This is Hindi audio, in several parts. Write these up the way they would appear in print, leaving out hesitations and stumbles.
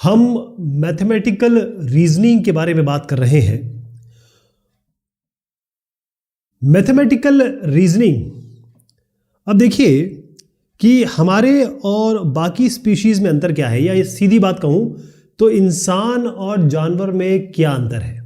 हम मैथमेटिकल रीजनिंग के बारे में बात कर रहे हैं। मैथमेटिकल रीजनिंग, अब देखिए कि हमारे और बाकी स्पीशीज में अंतर क्या है, या ये सीधी बात कहूं तो इंसान और जानवर में क्या अंतर है।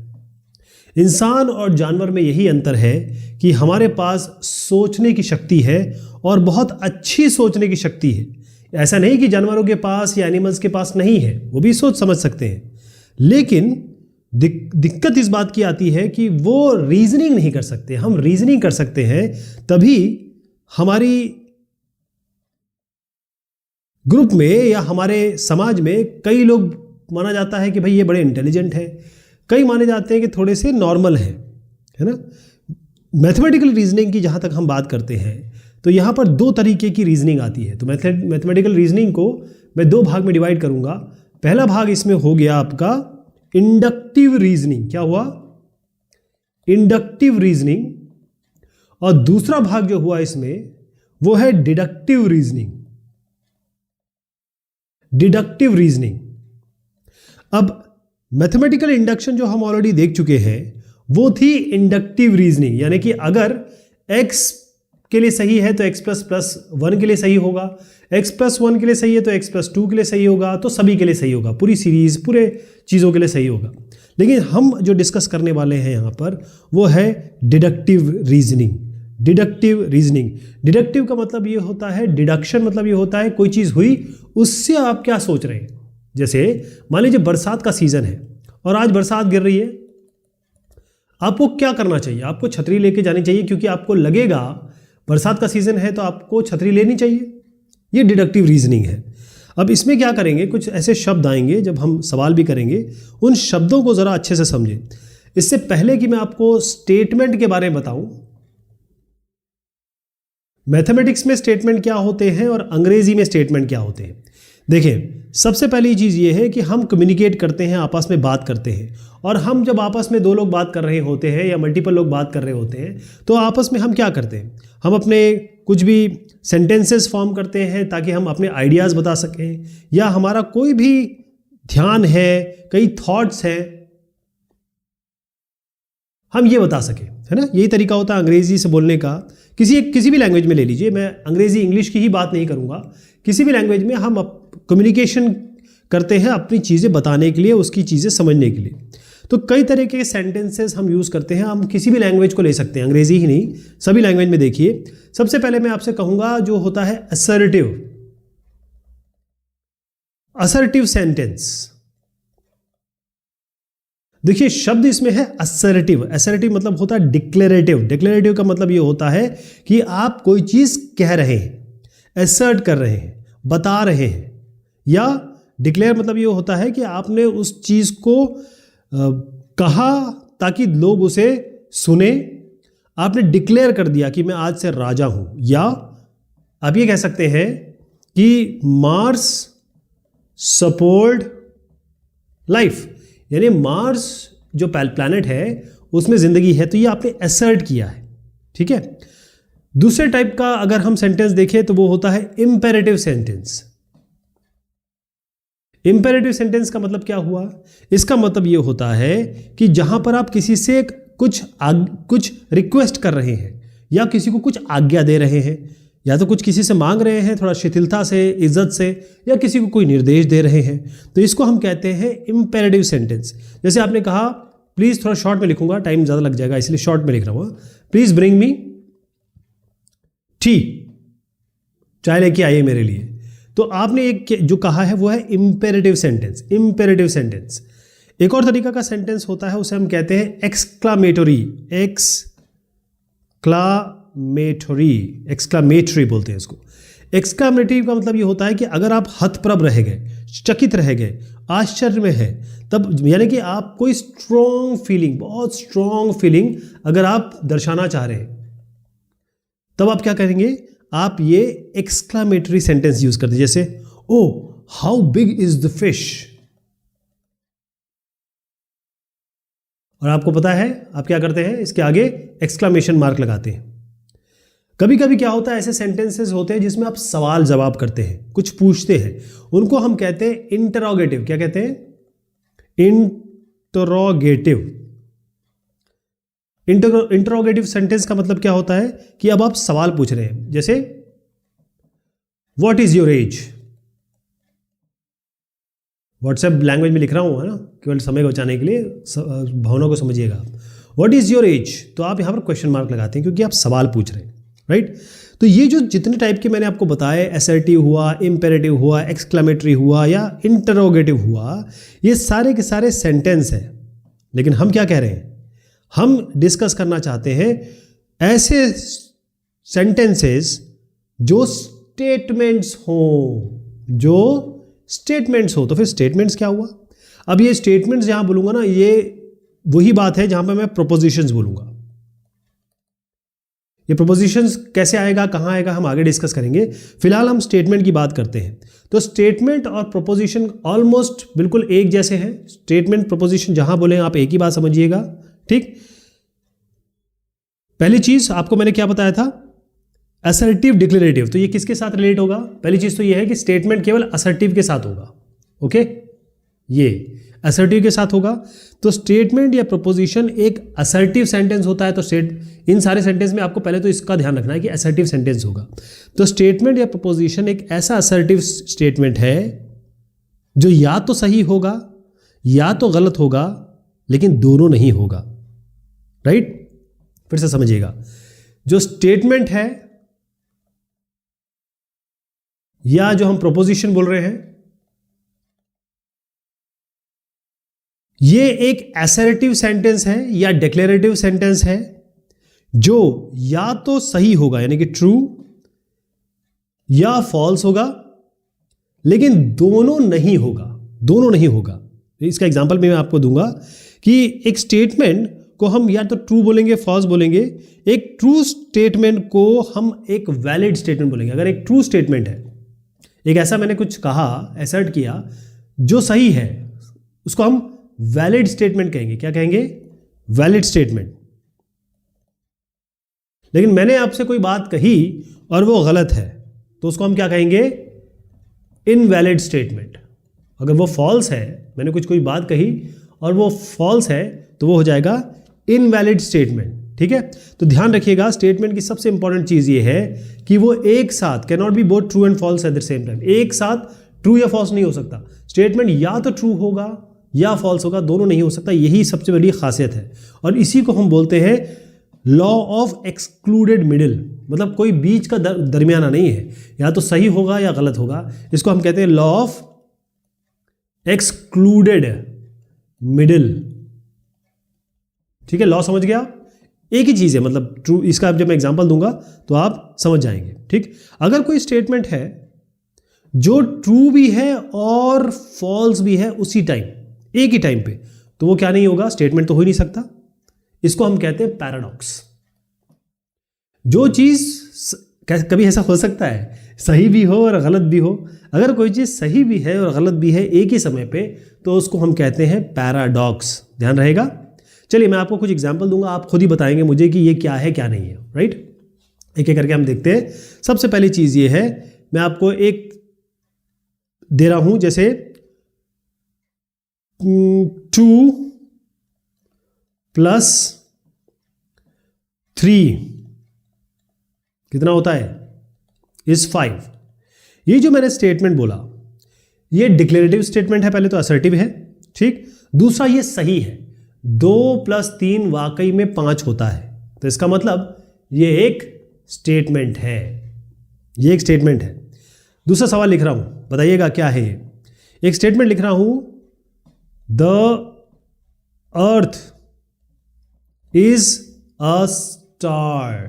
इंसान और जानवर में यही अंतर है कि हमारे पास सोचने की शक्ति है और बहुत अच्छी सोचने की शक्ति है। ऐसा नहीं कि जानवरों के पास या एनिमल्स के पास नहीं है, वो भी सोच समझ सकते हैं, लेकिन दिक्कत इस बात की आती है कि वो रीजनिंग नहीं कर सकते। हम रीजनिंग कर सकते हैं, तभी हमारी ग्रुप में या हमारे समाज में कई लोग माना जाता है कि भाई ये बड़े इंटेलिजेंट हैं, कई माने जाते हैं कि थोड़े से नॉर्मल हैं, है ना। मैथमेटिकल रीजनिंग की जहाँ तक हम बात करते हैं तो यहाँ पर दो तरीके की रीजनिंग आती है। तो मैथमेटिकल रीजनिंग को मैं दो भाग में डिवाइड करूँगा। पहला भाग इसमें हो गया आपका इंडक्टिव रीजनिंग। क्या हुआ? Inductive reasoning. और दूसरा भाग जो हुआ इसमें वो है डिडक्टिव रीजनिंग। Deductive reasoning. अब मैथमेटिकल इंडक्शन जो हम ऑलरेडी देख चुके हैं वो थी इंडक्टिव रीजनिंग, यानी कि अगर x के लिए सही है तो x प्लस 1 के लिए सही होगा, x प्लस 1 के लिए सही है तो x प्लस 2 के लिए सही होगा, तो सभी के लिए सही होगा, पूरी सीरीज पूरे चीज़ों के लिए सही होगा। लेकिन हम जो डिस्कस करने वाले हैं यहाँ पर वो है deductive reasoning. Deductive reasoning, deductive का मतलब ये होता है, डिडक्शन मतलब ये होता है कोई चीज़ हुई उससे आप क्या सोच रहे हैं। जैसे मान लीजिए बरसात का सीजन है और आज बरसात गिर रही है, आपको क्या करना चाहिए? आपको छतरी लेके जानी चाहिए, क्योंकि आपको लगेगा बरसात का सीजन है तो आपको छतरी लेनी चाहिए। ये डिडक्टिव रीजनिंग है। अब इसमें क्या करेंगे, कुछ ऐसे शब्द आएंगे जब हम सवाल भी करेंगे, उन शब्दों को ज़रा अच्छे से समझें। इससे पहले कि मैं आपको स्टेटमेंट के बारे में बताऊं, मैथमेटिक्स में स्टेटमेंट क्या होते हैं और अंग्रेजी में स्टेटमेंट क्या होते हैं। देखिए, सबसे पहली चीज़ ये है कि हम कम्युनिकेट करते हैं, आपस में बात करते हैं, और हम जब आपस में दो लोग बात कर रहे होते हैं या मल्टीपल लोग बात कर रहे होते हैं तो आपस में हम क्या करते हैं, हम अपने कुछ भी सेंटेंसेस फॉर्म करते हैं ताकि हम अपने आइडियाज़ बता सकें, या हमारा कोई भी ध्यान है, कई थॉट्स हैं, हम ये बता सकें, है ना। यही तरीका होता है अंग्रेजी से बोलने का। किसी भी लैंग्वेज में ले लीजिए, मैं अंग्रेजी इंग्लिश की ही बात नहीं करूँगा, किसी भी लैंग्वेज में हम कम्युनिकेशन करते हैं अपनी चीज़ें बताने के लिए, उसकी चीज़ें समझने के लिए। तो कई तरह के सेंटेंसेस हम यूज़ करते हैं, हम किसी भी लैंग्वेज को ले सकते हैं, अंग्रेजी ही नहीं, सभी लैंग्वेज में। देखिए, सबसे पहले मैं आपसे कहूँगा जो होता है असर्टिव। असर्टिव सेंटेंस, देखिए शब्द इसमें है असर्टिव। असर्टिव मतलब होता है डिक्लेरेटिव। डिक्लेरेटिव का मतलब ये होता है कि आप कोई चीज़ कह रहे हैं, असर्ट कर रहे हैं, बता रहे हैं। या डिक्लेयर मतलब ये होता है कि आपने उस चीज़ को कहा ताकि लोग उसे सुने, आपने डिक्लेयर कर दिया कि मैं आज से राजा हूं। या आप ये कह सकते हैं कि मार्स सपोर्ट लाइफ, यानी मार्स जो प्लैनेट है उसमें जिंदगी है, तो ये आपने असर्ट किया है, ठीक है। दूसरे टाइप का अगर हम सेंटेंस देखें तो वो होता है इंपेरेटिव सेंटेंस। इंपेरेटिव सेंटेंस का मतलब क्या हुआ? इसका मतलब ये होता है कि जहां पर आप किसी से कुछ रिक्वेस्ट कर रहे हैं या किसी को कुछ आज्ञा दे रहे हैं, या तो कुछ किसी से मांग रहे हैं थोड़ा शिथिलता से, इज्जत से, या किसी को कोई निर्देश दे रहे हैं, तो इसको हम कहते हैं इंपेरेटिव सेंटेंस। जैसे आपने कहा, प्लीज़, थोड़ा शॉर्ट में लिखूंगा, टाइम ज़्यादा लग जाएगा इसलिए शॉर्ट में लिख रहा हूँ, प्लीज़ ब्रिंग मी टी, चाय लेके आइए मेरे लिए। तो आपने एक जो कहा है वो है इंपेरेटिव सेंटेंस। Imperative sentence. एक और तरीका का सेंटेंस होता है, उसे हम कहते हैं एक्सक्लामेटरी। एक्सक्लामेटरी बोलते हैं इसको। एक्सक्लामेटरी का मतलब ये होता है कि अगर आप हतप्रभ रह गए, चकित रह गए, आश्चर्य में है, तब यानी कि आप कोई स्ट्रॉन्ग फीलिंग, बहुत स्ट्रॉन्ग फीलिंग अगर आप दर्शाना चाह रहे हैं, तब आप क्या करेंगे, आप ये एक्सक्लामेटरी सेंटेंस यूज करते हैं। जैसे, oh how big is the fish, और आपको पता है आप क्या करते हैं, इसके आगे एक्सक्लामेशन मार्क लगाते हैं। कभी कभी क्या होता है, ऐसे सेंटेंसेस होते हैं जिसमें आप सवाल जवाब करते हैं, कुछ पूछते हैं, उनको हम कहते हैं इंटरोगेटिव। क्या कहते हैं? इंटरोगेटिव। इंटरोगेटिव सेंटेंस का मतलब क्या होता है कि अब आप सवाल पूछ रहे हैं, जैसे what is your age. WhatsApp language में लिख रहा हूं, है ना, केवल समय को बचाने के लिए, भावना को समझिएगा आप। व्हाट इज योर एज, तो आप यहां पर क्वेश्चन मार्क लगाते हैं क्योंकि आप सवाल पूछ रहे हैं, राइट। तो ये जो जितने टाइप के मैंने आपको बताए, असर्टिव हुआ, इंपेरेटिव हुआ, एक्सक्लेमेटरी हुआ या इंटरोगेटिव हुआ, ये सारे के सारे सेंटेंस हैं। लेकिन हम क्या कह रहे हैं, हम डिस्कस करना चाहते हैं ऐसे सेंटेंसेस जो स्टेटमेंट्स हो, जो स्टेटमेंट्स हो। तो फिर स्टेटमेंट्स क्या हुआ? अब ये स्टेटमेंट्स जहां बोलूंगा ना, ये वही बात है जहां पे मैं प्रोपोजिशंस बोलूंगा। ये प्रोपोजिशंस कैसे आएगा, कहां आएगा, हम आगे डिस्कस करेंगे। फिलहाल हम स्टेटमेंट की बात करते हैं। तो स्टेटमेंट और प्रोपोजिशन ऑलमोस्ट बिल्कुल एक जैसे हैं। स्टेटमेंट प्रोपोजिशन जहां बोले आप एक ही बात समझिएगा, ठीक। पहली चीज आपको मैंने क्या बताया था, असर्टिव डिक्लेरेटिव। तो ये किसके साथ रिलेट होगा? पहली चीज तो ये है कि स्टेटमेंट केवल असर्टिव के साथ होगा, ओके, ये असर्टिव के साथ होगा। तो स्टेटमेंट या प्रोपोजिशन एक असर्टिव सेंटेंस होता है। तो इन सारे सेंटेंस में आपको पहले तो इसका ध्यान रखना है कि असर्टिव सेंटेंस होगा। तो स्टेटमेंट या प्रोपोजिशन एक ऐसा असर्टिव स्टेटमेंट है जो या तो सही होगा या तो गलत होगा, लेकिन दोनों नहीं होगा, राइट। फिर से समझिएगा, जो स्टेटमेंट है या जो हम प्रोपोजिशन बोल रहे हैं, ये एक असर्टिव सेंटेंस है या डिक्लेरेटिव सेंटेंस है जो या तो सही होगा यानी कि ट्रू, या फॉल्स होगा, लेकिन दोनों नहीं होगा, दोनों नहीं होगा। इसका एग्जांपल भी मैं आपको दूंगा कि एक स्टेटमेंट को हम या तो ट्रू बोलेंगे, फॉल्स बोलेंगे। एक ट्रू स्टेटमेंट को हम एक वैलिड स्टेटमेंट बोलेंगे। अगर एक ट्रू स्टेटमेंट है, एक ऐसा मैंने कुछ कहा, असर्ट किया जो सही है, उसको हम वैलिड स्टेटमेंट कहेंगे। क्या कहेंगे? Valid statement. लेकिन मैंने आपसे कोई बात कही और वो गलत है, तो उसको हम क्या कहेंगे? Invalid statement. अगर वो फॉल्स है, मैंने कोई बात कही और वो फॉल्स है, तो वो हो जाएगा इनवैलिड स्टेटमेंट, ठीक है। तो ध्यान रखिएगा, स्टेटमेंट की सबसे इंपॉर्टेंट चीज ये है कि वो एक साथ can not be both true and false at the same time. एक साथ ट्रू या फॉल्स नहीं हो सकता। स्टेटमेंट या तो ट्रू होगा या फॉल्स होगा, दोनों नहीं हो सकता। यही सबसे बड़ी खासियत है और इसी को हम बोलते हैं लॉ ऑफ एक्सक्लूडेड मिडिल। मतलब कोई बीच का दरमियाना नहीं है, या तो सही होगा या गलत होगा। इसको हम कहते हैं लॉ ऑफ एक्सक्लूडेड मिडिल, ठीक है। लॉ समझ गया? एक ही चीज है, मतलब ट्रू। इसका जब मैं एग्जांपल दूंगा तो आप समझ जाएंगे, ठीक। अगर कोई स्टेटमेंट है जो ट्रू भी है और फॉल्स भी है उसी टाइम, एक ही टाइम पे, तो वो क्या नहीं होगा? स्टेटमेंट तो हो ही नहीं सकता। इसको हम कहते हैं पैराडॉक्स। जो चीज कभी ऐसा हो सकता है सही भी हो और गलत भी हो। अगर कोई चीज सही भी है और गलत भी है एक ही समय पे, तो उसको हम कहते हैं पैराडॉक्स। ध्यान रहेगा। चलिए मैं आपको कुछ एग्जांपल दूंगा, आप खुद ही बताएंगे मुझे कि ये क्या है क्या नहीं है, राइट। एक एक करके हम देखते हैं। सबसे पहली चीज ये है, मैं आपको एक दे रहा हूं, जैसे 2 + 3 कितना होता है? इज 5। ये जो मैंने स्टेटमेंट बोला, ये डिक्लेरेटिव स्टेटमेंट है। पहले तो असर्टिव है, ठीक। दूसरा ये सही है, 2 + 3 वाकई में 5 होता है। तो इसका मतलब ये एक स्टेटमेंट है, ये एक स्टेटमेंट है। दूसरा सवाल लिख रहा हूं, बताइएगा क्या है ये। एक स्टेटमेंट लिख रहा हूं, the earth is a star.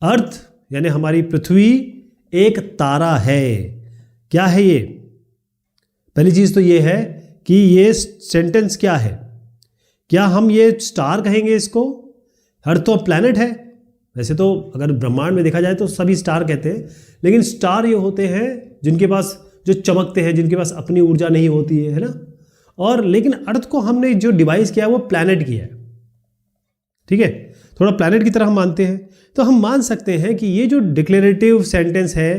Earth यानी हमारी पृथ्वी एक तारा है। क्या है ये? पहली चीज तो ये है कि ये सेंटेंस क्या है। क्या हम ये स्टार कहेंगे इसको? अर्थ तो प्लैनेट है। वैसे तो अगर ब्रह्मांड में देखा जाए तो सभी स्टार कहते हैं, लेकिन स्टार ये होते हैं जिनके पास जो चमकते हैं, जिनके पास अपनी ऊर्जा नहीं होती है ना। और लेकिन अर्थ को हमने जो डिवाइस किया है वो प्लैनेट किया है, ठीक है। थोड़ा प्लैनेट की तरह हम मानते हैं, तो हम मान सकते हैं कि ये जो डिक्लेरेटिव सेंटेंस है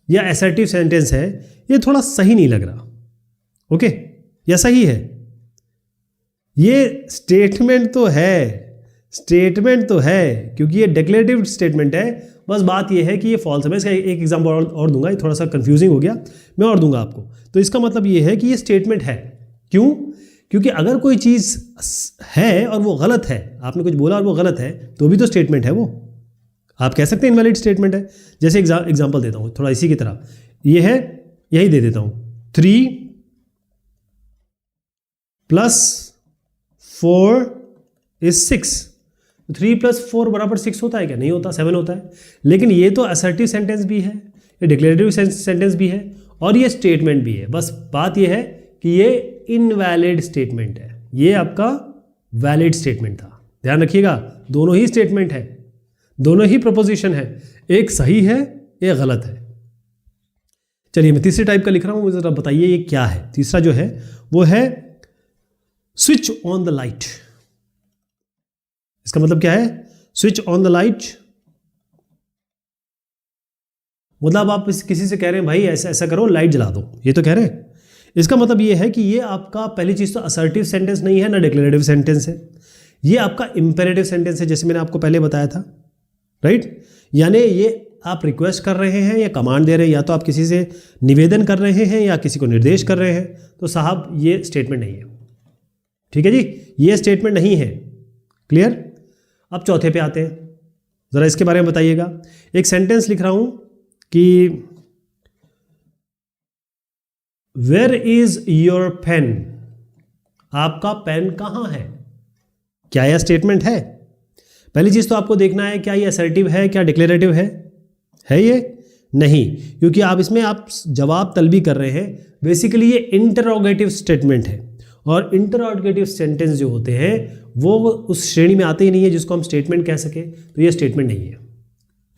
या असर्टिव सेंटेंस है ये थोड़ा सही नहीं लग रहा। ओके, या सही है? ये स्टेटमेंट तो है क्योंकि ये डिक्लेरेटिव स्टेटमेंट है, बस बात ये है कि ये फॉल्स है। मैं इसका एक एग्जांपल और दूंगा, ये थोड़ा सा कंफ्यूजिंग हो गया, मैं और दूंगा आपको। तो इसका मतलब ये है कि ये स्टेटमेंट है। क्यों? क्योंकि अगर कोई चीज़ है और वो गलत है, आपने कुछ बोला और वो गलत है, तो भी तो स्टेटमेंट है वो। आप कह सकते हैं इनवैलिड स्टेटमेंट है। जैसे एग्जाम्पल देता हूँ थोड़ा इसी की तरह, ये है, यही दे देता हूँ, 3 + 4 = 6। 3 + 4 = 6 होता है क्या? नहीं होता, 7 होता है। लेकिन ये तो असर्टिव सेंटेंस भी है, ये डिक्लेरेटिव सेंटेंस भी है और ये स्टेटमेंट भी है। बस बात ये है कि ये इनवैलिड स्टेटमेंट है, ये आपका वैलिड स्टेटमेंट था। ध्यान रखिएगा, दोनों ही स्टेटमेंट है, दोनों ही प्रोपोजिशन है, एक सही है एक गलत है। चलिए मैं तीसरे टाइप का लिख रहा हूं, मुझे जरा बताइए ये क्या है। तीसरा जो है वो है स्विच ऑन द लाइट। इसका मतलब क्या है? स्विच ऑन द लाइट मतलब आप किसी से कह रहे हैं भाई ऐसा ऐसा करो, लाइट जला दो, ये तो कह रहे हैं। इसका मतलब ये है कि ये आपका पहली चीज तो असर्टिव सेंटेंस नहीं है ना डिक्लेरेटिव सेंटेंस है, ये आपका इंपेरेटिव सेंटेंस है, जैसे मैंने आपको पहले बताया था, राइट। यानी ये आप रिक्वेस्ट कर रहे हैं या कमांड दे रहे हैं, या तो आप किसी से निवेदन कर रहे हैं या किसी को निर्देश कर रहे हैं, तो साहब ये स्टेटमेंट नहीं है। ठीक है जी, ये स्टेटमेंट नहीं है। क्लियर? अब चौथे पे आते हैं, जरा इसके बारे में बताइएगा। एक सेंटेंस लिख रहा हूं कि वेयर इज योर पेन, आपका पेन कहां है। क्या यह स्टेटमेंट है? पहली चीज तो आपको देखना है क्या ये असर्टिव है, क्या डिक्लेरेटिव है ये? नहीं, क्योंकि आप इसमें आप जवाब तलबी कर रहे हैं। बेसिकली ये इंटरोगेटिव स्टेटमेंट है, और इंटरोगेटिव सेंटेंस जो होते हैं वो उस श्रेणी में आते ही नहीं है जिसको हम स्टेटमेंट कह सके, तो ये स्टेटमेंट नहीं है।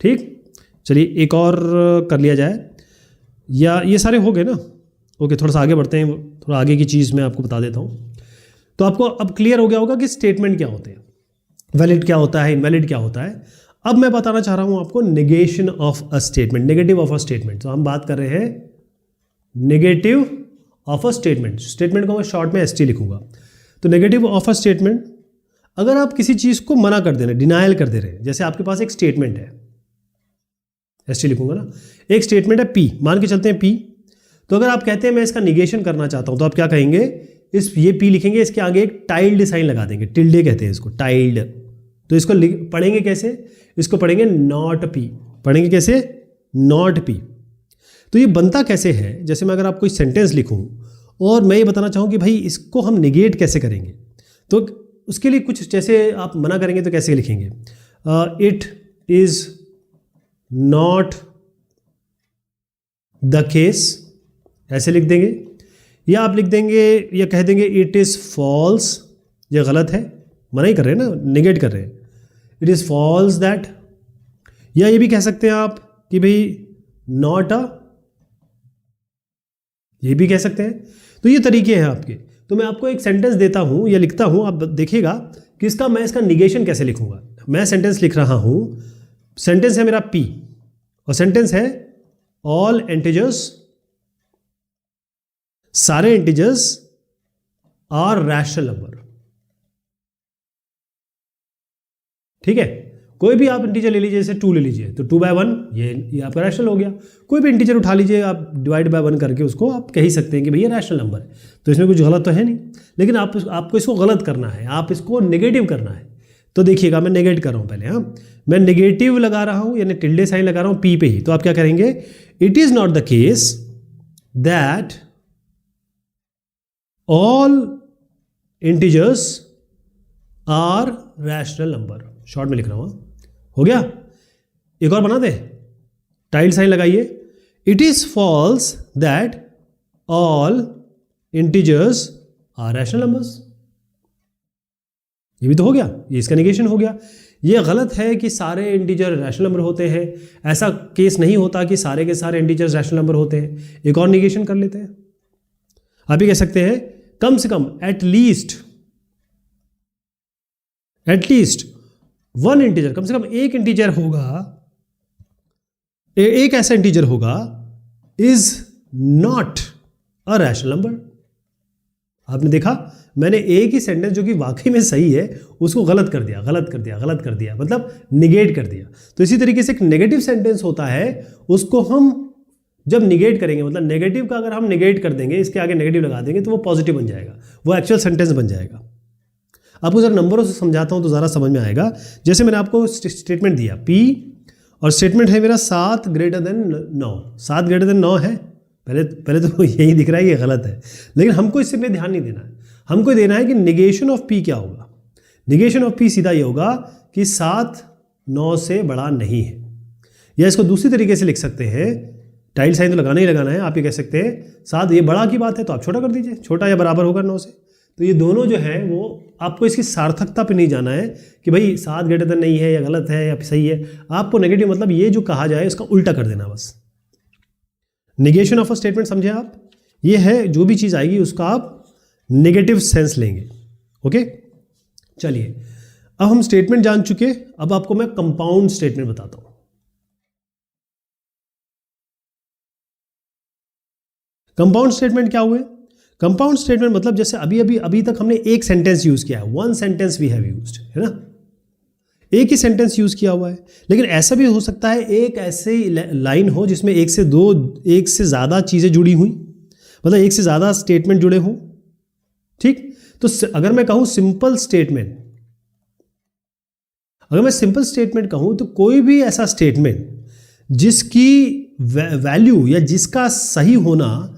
ठीक, चलिए एक और कर लिया जाए, या ये सारे हो गए ना? ओके, थोड़ा सा आगे बढ़ते हैं, थोड़ा आगे की चीज़ मैं आपको बता देता हूँ। तो आपको अब क्लियर हो गया होगा कि स्टेटमेंट क्या होते हैं, वैलिड क्या होता है, इनवैलिड क्या होता है। अब मैं बताना चाह रहा हूँ आपको negation of a statement, negative of a statement. तो हम बात कर रहे हैं negative of a statement. Statement को मैं शॉर्ट में ST लिखूंगा। तो नेगेटिव ऑफ अ स्टेटमेंट, अगर आप किसी चीज़ को मना कर दे रहे हैं, डिनायल कर दे रहे हैं, जैसे आपके पास एक स्टेटमेंट है, ST लिखूंगा ना, एक स्टेटमेंट है P, मान के चलते हैं P। तो अगर आप कहते हैं मैं इसका निगेशन करना चाहता हूं, तो आप क्या कहेंगे? ये P लिखेंगे, इसके आगे एक टाइल्ड साइन लगा देंगे, टिल्डे कहते हैं इसको, टाइल्ड। तो इसको पढ़ेंगे कैसे? इसको पढ़ेंगे नॉट P। पढ़ेंगे कैसे? Not P। तो ये बनता कैसे है? जैसे मैं अगर आप कोई सेंटेंस लिखूं और मैं ये बताना चाहूं कि भाई इसको हम निगेट कैसे करेंगे, तो उसके लिए कुछ, जैसे आप मना करेंगे तो कैसे लिखेंगे? It is not the case, ऐसे लिख देंगे। या आप लिख देंगे या कह देंगे इट इज फॉल्स, ये गलत है, मना ही कर रहे हैं ना, निगेट कर रहे हैं। इट इज फॉल्स दैट, या ये भी कह सकते हैं आप कि भाई नॉट अ, ये भी कह सकते हैं। तो ये तरीके हैं आपके। तो मैं आपको एक सेंटेंस देता हूं या लिखता हूं, आप देखिएगा कि मैं इसका निगेशन कैसे लिखूंगा। मैं सेंटेंस लिख रहा हूं, सेंटेंस है मेरा P और सेंटेंस है ऑल इंटीजर्स, सारे इंटीजर्स आर रैशनल नंबर। ठीक है, कोई भी आप इंटीजर ले लीजिए, जैसे 2 ले लीजिए, तो 2/1 ये आपका रैशनल हो गया। कोई भी इंटीजर उठा लीजिए, आप डिवाइड बाय 1 करके उसको आप कह ही सकते हैं कि भैया रैशनल नंबर है, तो इसमें कुछ गलत तो है नहीं। लेकिन आपको इसको गलत करना है, आप इसको नेगेटिव करना है। तो देखिएगा मैं नेगेट कर रहा हूं पहले। हाँ, मैं नेगेटिव लगा रहा हूं, यानी टिल्डे साइन लगा रहा हूं P पे ही। तो आप क्या करेंगे? It is not the case that all integers are rational number. Short में लिख रहा हूं, हो गया? एक और बना दे, टाइल्ड साइन लगाइए। It is false that all integers are rational numbers. ये भी तो हो गया, ये इसका निगेशन हो गया। ये गलत है कि सारे इंटीजर रैशनल नंबर होते हैं, ऐसा केस नहीं होता कि सारे के सारे इंटीजर्स रैशनल नंबर होते हैं। एक और निगेशन कर लेते हैं, आप ये कह सकते हैं कम से कम एटलीस्ट वन इंटीजर, कम से कम एक इंटीजर होगा, एक ऐसा इंटीजर होगा is not a rational number. आपने देखा, मैंने एक ही सेंटेंस जो कि वाकई में सही है उसको गलत कर दिया, गलत कर दिया, गलत कर दिया, मतलब निगेट कर दिया। तो इसी तरीके से एक नेगेटिव सेंटेंस होता है, उसको हम जब निगेट करेंगे, मतलब नेगेटिव का अगर हम निगेट कर देंगे, इसके आगे नेगेटिव लगा देंगे, तो वो पॉजिटिव बन जाएगा, वो एक्चुअल सेंटेंस बन जाएगा। आपको जरा नंबरों से समझाता हूं तो ज़रा समझ में आएगा। जैसे मैंने आपको स्टेटमेंट दिया P, और स्टेटमेंट है मेरा 7 ग्रेटर देन 9। 7 ग्रेटर देन 9 है, पहले तो यही दिख रहा है, ये गलत है, लेकिन हमको इससे पे ध्यान नहीं देना है। हमको देना है कि निगेशन ऑफ P क्या होगा। निगेशन ऑफ P सीधा ये होगा कि 7 9 से बड़ा नहीं है। या इसको दूसरी तरीके से लिख सकते हैं, टाइल साइन तो लगाना ही लगाना है। आप ये कह सकते हैं 7 ये बड़ा की बात है तो आप छोटा कर दीजिए, छोटा या बराबर होगा 9 से। तो ये दोनों जो है वो आपको इसकी सार्थकता पे नहीं जाना है कि भाई 7 ग्रेटर देन नहीं है या गलत है या सही है। आपको नेगेटिव मतलब ये जो कहा जाए उसका उल्टा कर देना बस। निगेशन ऑफ अ स्टेटमेंट समझे आप, ये है जो भी चीज़ आएगी उसका आप नेगेटिव सेंस लेंगे। ओके, चलिए अब हम स्टेटमेंट जान चुके, अब आपको मैं कंपाउंड स्टेटमेंट बताता हूं। कंपाउंड स्टेटमेंट क्या हुए? कंपाउंड स्टेटमेंट मतलब जैसे अभी तक हमने एक सेंटेंस यूज किया है, one sentence we have used, है ना, एक ही सेंटेंस यूज किया हुआ है। लेकिन ऐसा भी हो सकता है एक ऐसे लाइन हो जिसमें एक से ज़्यादा चीज़ें जुड़ी हुई, मतलब एक से ज़्यादा स्टेटमेंट जुड़े हों। ठीक, तो अगर मैं कहूँ सिंपल स्टेटमेंट, अगर मैं सिंपल स्टेटमेंट कहूँ तो कोई भी ऐसा स्टेटमेंट जिसकी वैल्यू या जिसका सही होना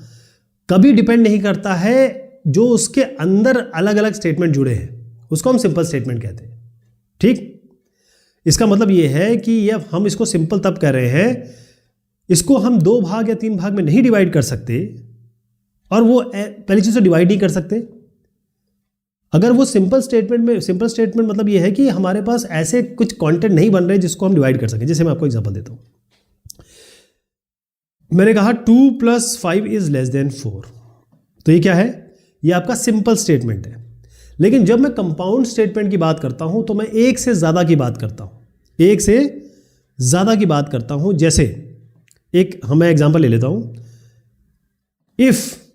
कभी डिपेंड नहीं करता है जो उसके अंदर अलग अलग स्टेटमेंट जुड़े हैं, उसको हम सिंपल स्टेटमेंट कहते हैं। ठीक, इसका मतलब ये है कि ये हम इसको सिंपल तब कह रहे हैं, इसको हम 2 भाग या 3 भाग में नहीं डिवाइड कर सकते, और वो पहली चीज़ तो डिवाइड नहीं कर सकते। अगर वो सिंपल स्टेटमेंट मतलब ये है कि हमारे पास ऐसे कुछ कंटेंट नहीं बन रहे जिसको हम डिवाइड कर सकें। जैसे मैं आपको एग्जांपल देता हूं, मैंने कहा 2 + 5 इज लेस देन 4, तो ये क्या है? ये आपका सिंपल स्टेटमेंट है। लेकिन जब मैं कंपाउंड स्टेटमेंट की बात करता हूं तो मैं एक से ज्यादा की बात करता हूं, एक से ज्यादा की बात करता हूं। जैसे एक मैं एग्जांपल ले लेता हूं, if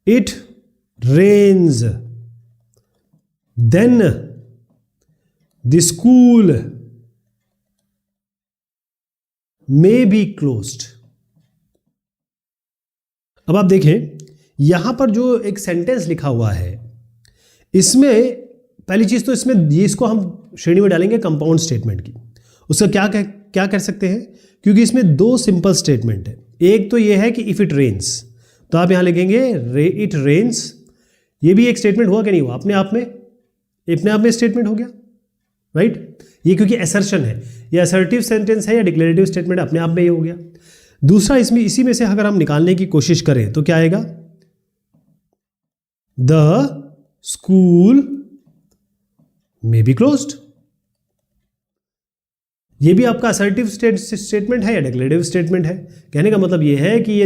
it rains then the school may be closed. अब आप देखें यहां पर जो एक सेंटेंस लिखा हुआ है, इसमें पहली चीज तो इसमें इसको हम श्रेणी में डालेंगे कंपाउंड स्टेटमेंट की। उसका क्या कर सकते हैं, क्योंकि इसमें 2 सिंपल स्टेटमेंट है। एक तो ये है कि इफ इट रेन्स, तो आप यहां लिखेंगे इट रेन्स। ये भी एक स्टेटमेंट हुआ कि नहीं हुआ? अपने आप में स्टेटमेंट हो गया, राइट। ये क्योंकि असर्शन है, ये असर्टिव सेंटेंस है या डिक्लेरेटिव स्टेटमेंट, अपने आप में ये हो गया। दूसरा, इसमें इसी में से अगर हम निकालने की कोशिश करें तो क्या आएगा? The school may be closed. ये भी आपका असर्टिव स्टेटमेंट है या डिक्लेरेटिव स्टेटमेंट है? कहने का मतलब ये है कि ये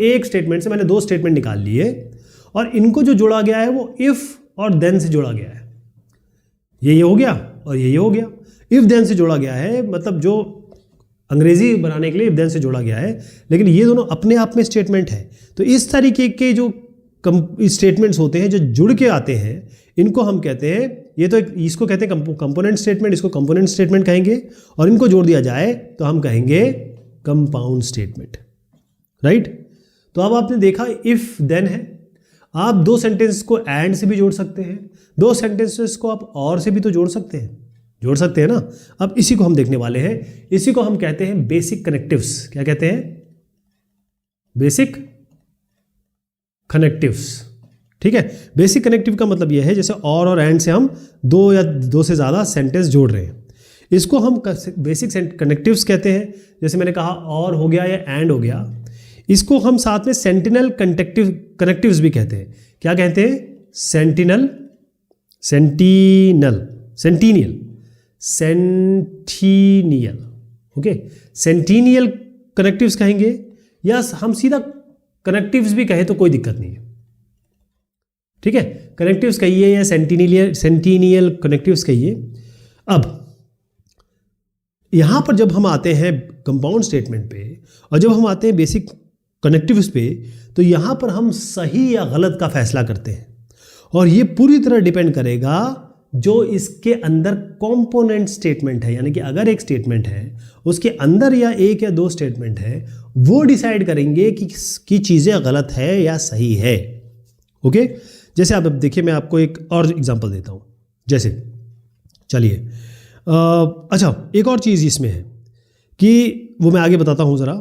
एक स्टेटमेंट से मैंने 2 स्टेटमेंट निकाल लिए, और इनको जो जोड़ा गया है वो इफ और देन से जोड़ा गया है। ये हो गया और ये हो गया। इफ देन से जोड़ा गया है, मतलब जो अंग्रेजी बनाने के लिए इफ देन से जोड़ा गया है, लेकिन ये दोनों अपने आप में स्टेटमेंट है। तो इस तरीके के जो स्टेटमेंट्स होते हैं जो जुड़ के आते हैं, इनको हम कहते हैं, ये तो इसको कहते हैं कंपोनेंट स्टेटमेंट, इसको कंपोनेंट स्टेटमेंट कहेंगे, और इनको जोड़ दिया जाए तो हम कहेंगे कंपाउंड स्टेटमेंट, राइट। तो अब आपने देखा इफ देन है, आप 2 सेंटेंस को एंड से भी जोड़ सकते हैं, 2 सेंटेंसेस को आप और से भी तो जोड़ सकते हैं ना। अब इसी को हम देखने वाले हैं, इसी को हम कहते हैं बेसिक कनेक्टिव्स। क्या कहते हैं? Basic connectives. ठीक है, बेसिक कनेक्टिव का मतलब यह है जैसे और एंड से हम 2 या 2 से ज़्यादा सेंटेंस जोड़ रहे हैं, इसको हम बेसिक कनेक्टिव्स कहते हैं। जैसे मैंने कहा और हो गया या एंड हो गया, इसको हम साथ में सेंटिनल कनेक्टिव्स भी कहते हैं। क्या कहते हैं? सेंटिनियल, ओके, सेंटिनियल कनेक्टिव्स कहेंगे, या हम सीधा कनेक्टिव्स भी कहें तो कोई दिक्कत नहीं है। ठीक है, कनेक्टिव्स कहिए या सेंटिनियल कनेक्टिव्स कहिए। अब यहां पर जब हम आते हैं कंपाउंड स्टेटमेंट पे और जब हम आते हैं बेसिक कनेक्टिव्स पे, तो यहां पर हम सही या गलत का फैसला करते हैं और ये पूरी तरह डिपेंड करेगा जो इसके अंदर कंपोनेंट स्टेटमेंट है, यानी कि अगर एक स्टेटमेंट है उसके अंदर या एक या दो स्टेटमेंट है, वो डिसाइड करेंगे कि चीज़ें गलत है या सही है। ओके, जैसे आप अब देखिए, मैं आपको एक और एग्जांपल देता हूँ। जैसे चलिए अच्छा, एक और चीज़ इसमें है कि वो मैं आगे बताता हूँ ज़रा।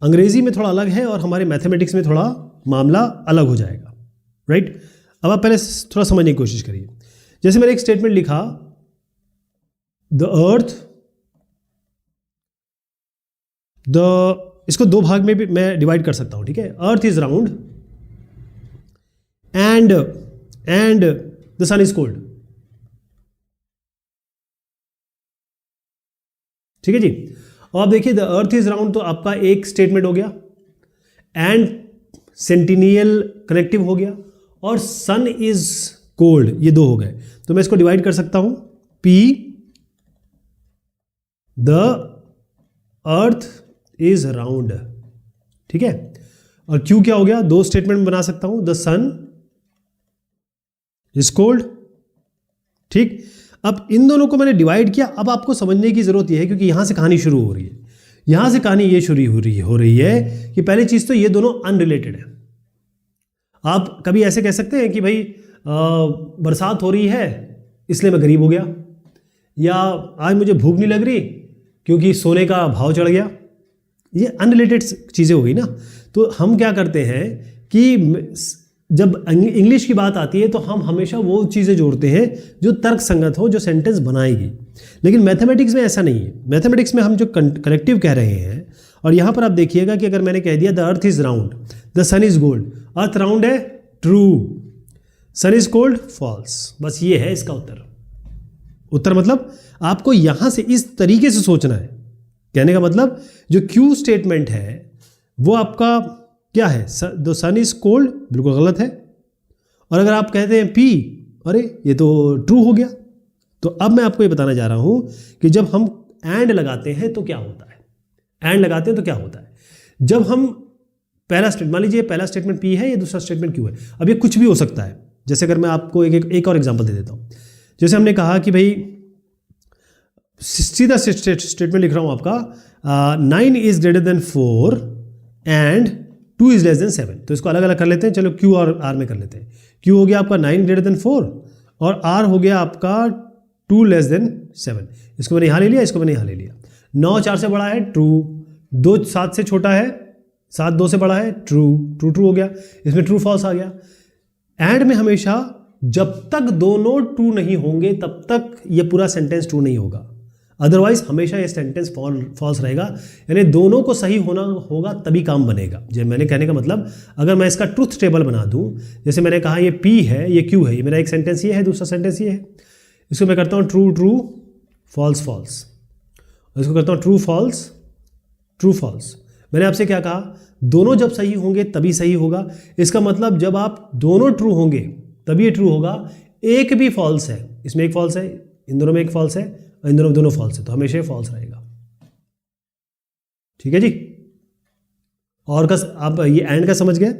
अंग्रेज़ी में थोड़ा अलग है और हमारे मैथमेटिक्स में थोड़ा मामला अलग हो जाएगा, राइट। अब आप पहले थोड़ा समझने की कोशिश करिए। जैसे मैंने एक स्टेटमेंट लिखा, इसको दो भाग में भी मैं डिवाइड कर सकता हूं, ठीक है। Earth is round and the sun is cold, ठीक है जी। और आप देखिए, द अर्थ इज राउंड तो आपका एक स्टेटमेंट हो गया, एंड सेंटिनियल कनेक्टिव हो गया, और सन इज कोल्ड, ये दो हो गए। तो मैं इसको डिवाइड कर सकता हूं, P the earth is round, ठीक है। और Q क्या हो गया, दो स्टेटमेंट बना सकता हूं, द सन इज कोल्ड, ठीक। अब इन दोनों को मैंने डिवाइड किया। अब आपको समझने की जरूरत यह है, क्योंकि यहां से कहानी शुरू हो रही है। यहां से कहानी ये शुरू हो रही है कि पहली चीज तो ये दोनों अनरिलेटेड है। आप कभी ऐसे कह सकते हैं कि भाई बरसात हो रही है इसलिए मैं गरीब हो गया, या आज मुझे भूख नहीं लग रही क्योंकि सोने का भाव चढ़ गया। ये अनरिलेटेड चीज़ें हो गई ना। तो हम क्या करते हैं कि जब इंग्लिश की बात आती है तो हम हमेशा वो चीज़ें जोड़ते हैं जो तर्क संगत हो, जो सेंटेंस बनाएगी। लेकिन मैथमेटिक्स में ऐसा नहीं है। मैथमेटिक्स में हम जो कनेक्टिव कह रहे हैं, और यहाँ पर आप देखिएगा कि अगर मैंने कह दिया the earth is round, the sun is gold, earth round है, true, sun is cold, false, बस ये है इसका उत्तर। मतलब आपको यहां से इस तरीके से सोचना है। कहने का मतलब जो क्यू स्टेटमेंट है वो आपका क्या है, द सन इज कोल्ड, बिल्कुल गलत है। और अगर आप कहते हैं पी, अरे ये तो ट्रू हो गया। तो अब मैं आपको ये बताना जा रहा हूं कि जब हम एंड लगाते हैं तो क्या होता है। एंड लगाते हैं तो क्या होता है, जब हम पहला स्टेटमेंट, मान लीजिए पहला स्टेटमेंट पी है, ये दूसरा स्टेटमेंट क्यू है। अब ये कुछ भी हो सकता है। जैसे अगर मैं आपको एक और एग्जांपल दे देता हूं। जैसे हमने कहा कि भाई, सीधा स्टेटमेंट लिख रहा हूं आपका, 9 is greater than 4 and 2 is less than 7। तो इसको अलग अलग कर लेते हैं। चलो क्यू और आर में कर लेते हैं। क्यू हो गया आपका 9 ग्रेटर देन 4 और आर हो गया आपका 2 लेस देन 7। इसको मैंने यहाँ ले लिया, इसको मैंने यहाँ ले लिया। 9 4 से बड़ा है, ट्रू। 2 7 से छोटा है, 7 2 से बड़ा है, ट्रू। ट्रू ट्रू हो गया, इसमें ट्रू फॉल्स आ गया। एंड में हमेशा जब तक दोनों ट्रू नहीं होंगे तब तक ये पूरा सेंटेंस ट्रू नहीं होगा। अदरवाइज हमेशा ये सेंटेंस फॉल्स रहेगा। यानी दोनों को सही होना होगा तभी काम बनेगा। जब मैंने कहने का मतलब, अगर मैं इसका ट्रूथ टेबल बना दूं, जैसे मैंने कहा ये P है, ये Q है, ये मेरा एक सेंटेंस ये है, दूसरा सेंटेंस ये है। इसको मैं करता हूँ ट्रू ट्रू, फॉल्स फॉल्स, इसको करता हूँ ट्रू फॉल्स, ट्रू फॉल्स। मैंने आपसे क्या कहा, दोनों जब सही होंगे तभी सही होगा। इसका मतलब जब आप दोनों ट्रू होंगे तभी ये ट्रू होगा। एक भी फॉल्स है, इसमें एक फॉल्स है, इन दोनों में एक फॉल्स है, और इन दोनों फॉल्स है, तो हमेशा ये फॉल्स रहेगा। ठीक है जी। और का आप ये एंड का समझ गए।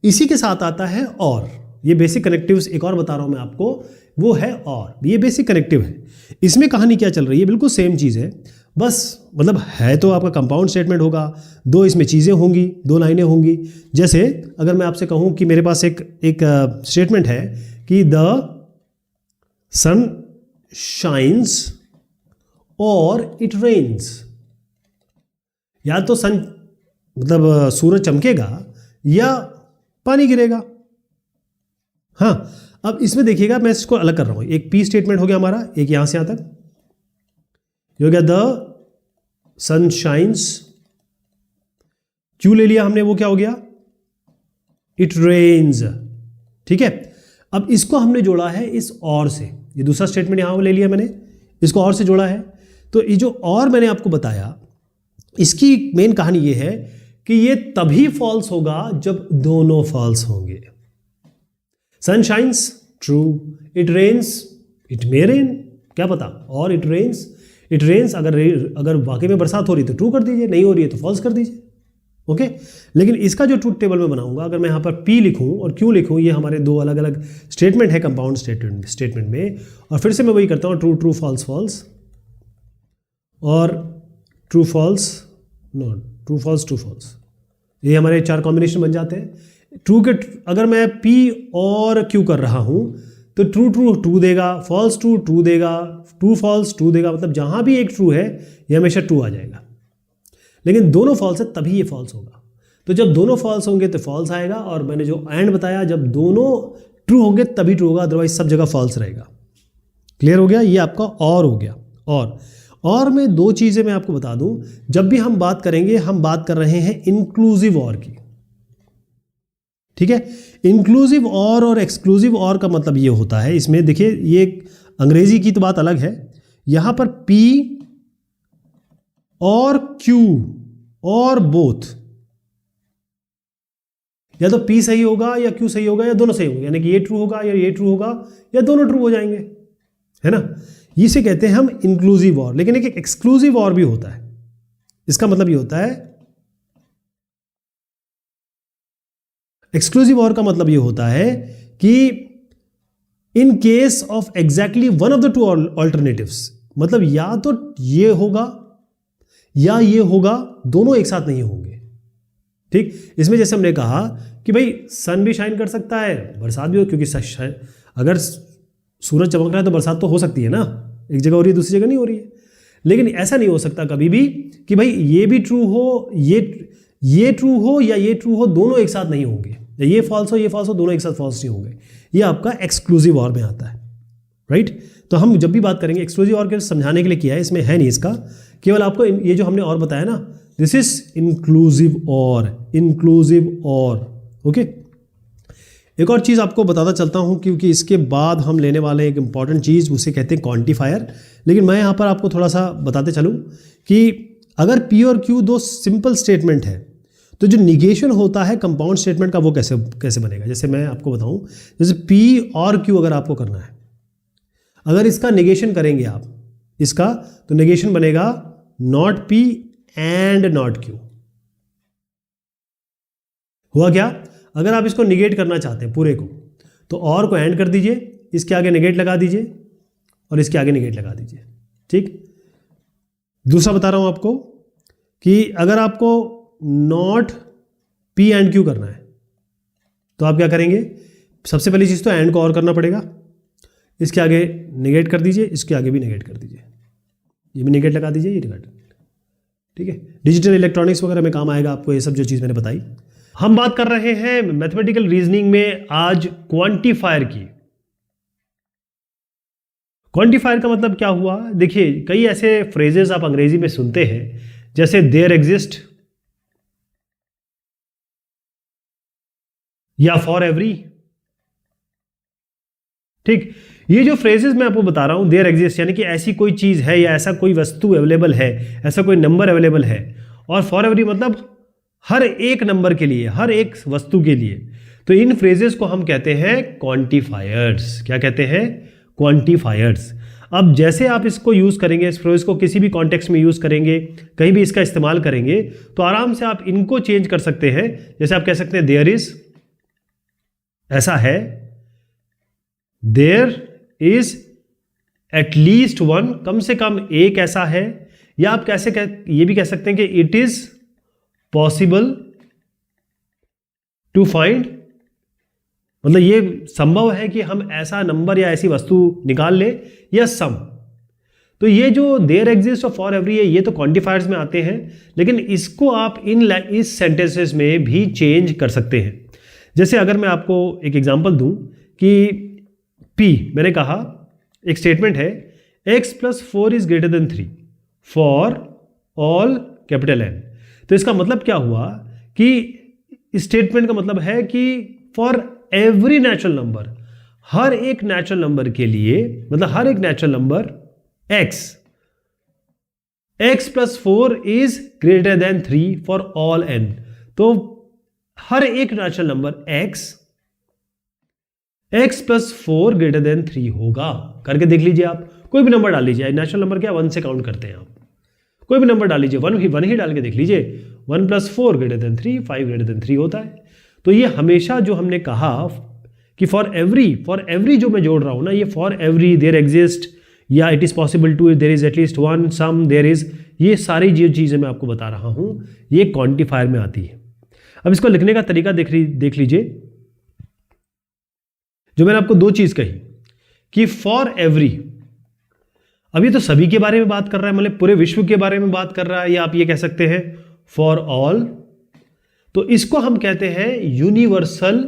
इसी के साथ आता है और। ये बेसिक कनेक्टिव्स एक और बता रहा हूं मैं आपको, वो है और। ये बेसिक कनेक्टिव है। इसमें कहानी क्या चल रही है, बिल्कुल सेम चीज़ है, बस मतलब है तो आपका कंपाउंड स्टेटमेंट होगा, दो इसमें चीज़ें होंगी, दो लाइनें होंगी। जैसे अगर मैं आपसे कहूं कि मेरे पास एक स्टेटमेंट है कि द सन शाइन्स और इट रेन्स। या तो सन मतलब सूरज चमकेगा या पानी गिरेगा। हाँ, अब इसमें देखिएगा, मैं इसको अलग कर रहा हूं। एक पी स्टेटमेंट हो गया हमारा, एक यहां से यहां तक हो गया, द सन शाइन्स। क्यू ले लिया हमने, वो क्या हो गया, इट रेन्स। ठीक है। अब इसको हमने जोड़ा है इस और से। ये दूसरा स्टेटमेंट यहां ले लिया मैंने, इसको और से जोड़ा है। तो ये जो और मैंने आपको बताया, इसकी मेन कहानी ये है कि ये तभी फॉल्स होगा जब दोनों फॉल्स होंगे। Sun shines, true. It rains, it may rain, क्या पता, और इट रेन्स, इट रेन्स, अगर वाकई में बरसात हो रही है तो ट्रू कर दीजिए, नहीं हो रही है तो फॉल्स कर दीजिए। ओके लेकिन इसका जो ट्रूथ टेबल में बनाऊंगा, अगर मैं यहाँ पर P लिखूँ और Q लिखूँ, ये हमारे दो अलग अलग स्टेटमेंट है कंपाउंड स्टेटमेंट में, और फिर से मैं वही करता हूँ ट्रू ट्रू फॉल्स फॉल्स और true false no true false true false, ये हमारे 4 कॉम्बिनेशन बन जाते हैं। ट्रू के अगर मैं P और Q कर रहा हूँ तो ट्रू ट्रू ट्रू देगा, फॉल्स ट्रू ट्रू देगा, ट्रू फॉल्स ट्रू देगा, मतलब जहाँ भी एक ट्रू है ये हमेशा ट्रू आ जाएगा। लेकिन दोनों फॉल्स है तभी ये फॉल्स होगा। तो जब दोनों फॉल्स होंगे तो फॉल्स आएगा, और मैंने जो एंड बताया जब दोनों ट्रू होंगे तभी ट्रू होगा, अदरवाइज सब जगह फॉल्स रहेगा। क्लियर हो गया? ये आपका और हो गया। और मैं 2 चीज़ें मैं आपको बता दूं, जब भी हम बात करेंगे हम बात कर रहे हैं इंक्लूसिव और की। ठीक है, इंक्लूसिव और एक्सक्लूसिव और का मतलब ये होता है, इसमें देखिए ये अंग्रेजी की तो बात अलग है, यहां पर P और Q और बोथ, या तो P सही होगा या Q सही होगा या दोनों सही होंगे, यानी कि ये ट्रू होगा या ये ट्रू होगा या दोनों ट्रू हो जाएंगे, है ना। इसे कहते हैं हम इंक्लूसिव और। लेकिन एक एक्सक्लूसिव और भी होता है। इसका मतलब ये होता है, एक्सक्लूसिव और का मतलब ये होता है कि in case of exactly one of the 2 alternatives, मतलब या तो ये होगा या ये होगा, दोनों एक साथ नहीं होंगे। ठीक, इसमें जैसे हमने कहा कि भाई सन भी शाइन कर सकता है, बरसात भी हो, क्योंकि अगर सूरज चमक रहा है तो बरसात तो हो सकती है ना, एक जगह हो रही है दूसरी जगह नहीं हो रही है। लेकिन ऐसा नहीं हो सकता कभी भी कि भाई ये भी ट्रू हो, ये ट्रू हो या ये ट्रू हो, दोनों एक साथ नहीं होंगे, या ये फॉल्स हो ये फॉल्स हो, दोनों एक साथ फॉल्स नहीं होंगे। ये आपका एक्सक्लूसिव और में आता है, राइट। तो हम जब भी बात करेंगे एक्सक्लूसिव और के समझाने के लिए किया है, इसमें है नहीं इसका, केवल आपको ये जो हमने और बताया ना, दिस इज इंक्लूसिव और। ओके, एक और चीज़ आपको बताता चलता हूं, क्योंकि इसके बाद हम लेने वाले हैं एक इंपॉर्टेंट चीज़, उसे कहते हैं क्वांटिफायर। लेकिन मैं यहाँ पर आपको थोड़ा सा बताते चलूँ कि अगर P और Q 2 सिंपल स्टेटमेंट है, तो जो निगेशन होता है कंपाउंड स्टेटमेंट का वो कैसे बनेगा। जैसे मैं आपको बताऊं, जैसे P और Q अगर आपको करना है, अगर इसका निगेशन करेंगे आप इसका, तो निगेशन बनेगा not P and not Q। हुआ क्या? अगर आप इसको निगेट करना चाहते हैं पूरे को, तो और को एंड कर दीजिए, इसके आगे निगेट लगा दीजिए और इसके आगे निगेट लगा दीजिए। ठीक, दूसरा बता रहा हूं आपको कि अगर आपको नॉट P एंड Q करना है, तो आप क्या करेंगे, सबसे पहली चीज़ तो एंड को और करना पड़ेगा, इसके आगे निगेट कर दीजिए, इसके आगे भी निगेट कर दीजिए, ये भी निगेट लगा दीजिए, ये निगेट। ठीक है, डिजिटल इलेक्ट्रॉनिक्स वगैरह में काम आएगा आपको ये सब जो चीज़ मैंने बताई। हम बात कर रहे हैं मैथमेटिकल रीजनिंग में आज क्वांटिफायर की। क्वांटिफायर का मतलब क्या हुआ? देखिए, कई ऐसे फ्रेजेस आप अंग्रेजी में सुनते हैं, जैसे देयर एग्जिस्ट या फॉर एवरी। ठीक, ये जो फ्रेजेस मैं आपको बता रहा हूं, देयर एग्जिस्ट यानी कि ऐसी कोई चीज है या ऐसा कोई वस्तु अवेलेबल है, ऐसा कोई नंबर अवेलेबल है, और फॉर एवरी मतलब हर एक नंबर के लिए, हर एक वस्तु के लिए। तो इन फ्रेजेस को हम कहते हैं क्वांटिफायर्स। क्या कहते हैं? क्वांटिफायर्स। अब जैसे आप इसको यूज करेंगे, इस फ्रेज को किसी भी कॉन्टेक्स्ट में यूज करेंगे, कहीं भी इसका इस्तेमाल करेंगे, तो आराम से आप इनको चेंज कर सकते हैं। जैसे आप कह सकते हैं देयर इज, ऐसा है, देयर इज एटलीस्ट वन, कम से कम एक ऐसा है, या आप ये भी कह सकते हैं कि it is possible to find, मतलब ये संभव है कि हम ऐसा नंबर या ऐसी वस्तु निकाल लें, या सम। तो ये जो देयर एग्जिस्ट और फॉर एवरी है, ये तो क्वांटिफायर्स में आते हैं, लेकिन इसको आप इस सेंटेंसेस में भी चेंज कर सकते हैं। जैसे अगर मैं आपको एक एग्जांपल दूं कि P, मैंने कहा एक स्टेटमेंट है, x + 4 is greater than 3 for all capital N। तो इसका मतलब क्या हुआ कि स्टेटमेंट का मतलब है कि फॉर एवरी नेचुरल नंबर, हर एक नेचुरल नंबर के लिए, मतलब हर एक natural number x + 4 is greater than 3 for all n। तो हर एक natural number x + 4 greater than 3 होगा। करके देख लीजिए आप, कोई भी नंबर डाल लीजिए, नेचुरल नंबर क्या 1 से काउंट करते हैं आप, कोई भी नंबर डाल लीजिए, वन ही डाल के देख लीजिए, 1 + 4 > 3, 5 > 3 होता है। तो ये हमेशा जो हमने कहा कि फॉर एवरी जो मैं जोड़ रहा हूं ना, ये फॉर एवरी, देयर एग्जिस्ट, या it is possible to, there is at least one, some, there is, ये सारी जो चीजें मैं आपको बता रहा हूं ये क्वांटिफायर में आती है। अब इसको लिखने का तरीका देख लीजिए। जो मैंने आपको दो चीज कही कि फॉर एवरी, अब ये तो सभी के बारे में बात कर रहा है, मतलब पूरे विश्व के बारे में बात कर रहा है, या आप ये कह सकते हैं फॉर ऑल, तो इसको हम कहते हैं यूनिवर्सल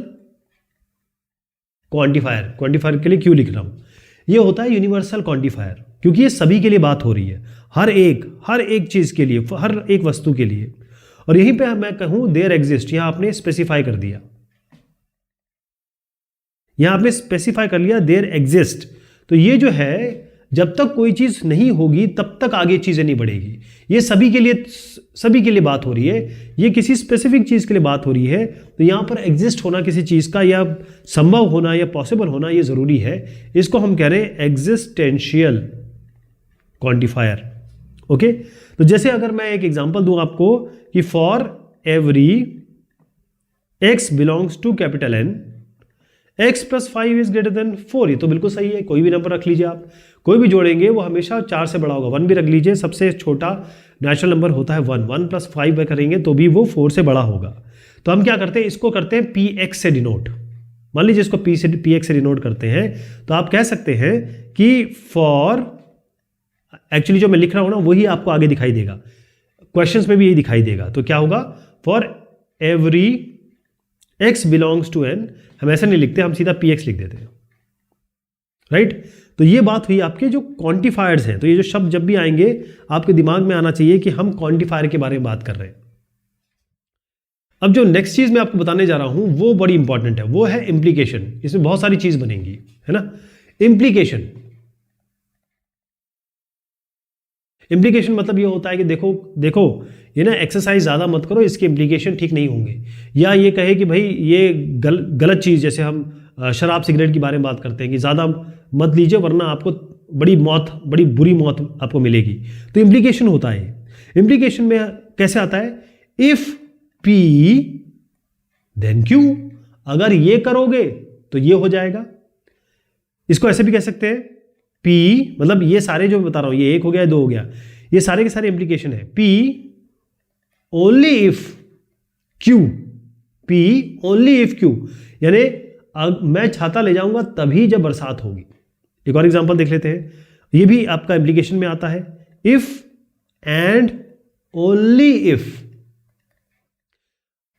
क्वांटिफायर। क्वांटिफायर के लिए क्यों लिख रहा हूं, ये होता है यूनिवर्सल क्वांटिफायर, क्योंकि ये सभी के लिए बात हो रही है, हर एक चीज के लिए, हर एक वस्तु के लिए। और यहीं पे मैं कहूं देयर एग्जिस्ट, यहां आपने स्पेसिफाई कर दिया, यहां आपने स्पेसिफाई कर लिया देयर एग्जिस्ट। तो ये जो है, जब तक कोई चीज नहीं होगी तब तक आगे चीजें नहीं बढ़ेगी। ये सभी के लिए बात हो रही है, ये किसी स्पेसिफिक चीज के लिए बात हो रही है। तो यहां पर एग्जिस्ट होना किसी चीज का, या संभव होना या पॉसिबल होना, ये जरूरी है। इसको हम कह रहे हैं एग्जिस्टेंशियल क्वांटिफायर। ओके, तो जैसे अगर मैं एक एग्जांपल दूं आपको कि for every x belongs to capital N, x + 5 is > 4, ये तो बिल्कुल सही है। कोई भी नंबर रख लीजिए आप, कोई भी जोड़ेंगे वो हमेशा 4 से बड़ा होगा। 1 भी रख लीजिए, सबसे छोटा नेचुरल नंबर होता है 1, 1 + 5 करेंगे तो भी वो 4 से बड़ा होगा। तो हम क्या करते हैं, इसको करते हैं px से डिनोट। मान लीजिए इसको px से डिनोट करते हैं, तो आप कह सकते हैं कि फॉर, एक्चुअली जो मैं लिख रहा हूं ना वही आपको आगे दिखाई देगा, क्वेश्चंस में भी यही दिखाई देगा। तो क्या होगा, for every x belongs to n, हम ऐसा नहीं लिखते, हम सीधा px लिख देते हैं, राइट। तो ये बात हुई आपके जो क्वांटिफायर्स हैं। तो ये जो शब्द जब भी आएंगे आपके दिमाग में आना चाहिए कि हम क्वांटिफायर के बारे में बात कर रहे हैं। अब जो नेक्स्ट चीज मैं आपको बताने जा रहा हूं वो बड़ी इंपॉर्टेंट है, वो है इंप्लीकेशन। इसमें बहुत सारी चीज बनेंगी, है ना। इंप्लीकेशन मतलब ये होता है कि देखो ये ना एक्सरसाइज ज़्यादा मत करो, इसके इम्प्लीकेशन ठीक नहीं होंगे। या ये कहे कि भाई ये गलत चीज़, जैसे हम शराब सिगरेट के बारे में बात करते हैं कि ज़्यादा मत लीजिए वरना आपको बड़ी बुरी मौत आपको मिलेगी। तो इम्प्लीकेशन होता है। इम्प्लीकेशन में कैसे आता है, इफ P देन Q, अगर ये करोगे तो ये हो जाएगा। इसको ऐसे भी कह सकते हैं, P मतलब ये सारे जो बता रहा हूं, ये 1 हो गया, 2 हो गया, ये सारे के सारे इम्प्लीकेशन है। P only if Q, P only if Q, यानी मैं छाता ले जाऊंगा तभी जब बरसात होगी। एक और एग्जांपल देख लेते हैं, ये भी आपका इम्प्लीकेशन में आता है, if and only if.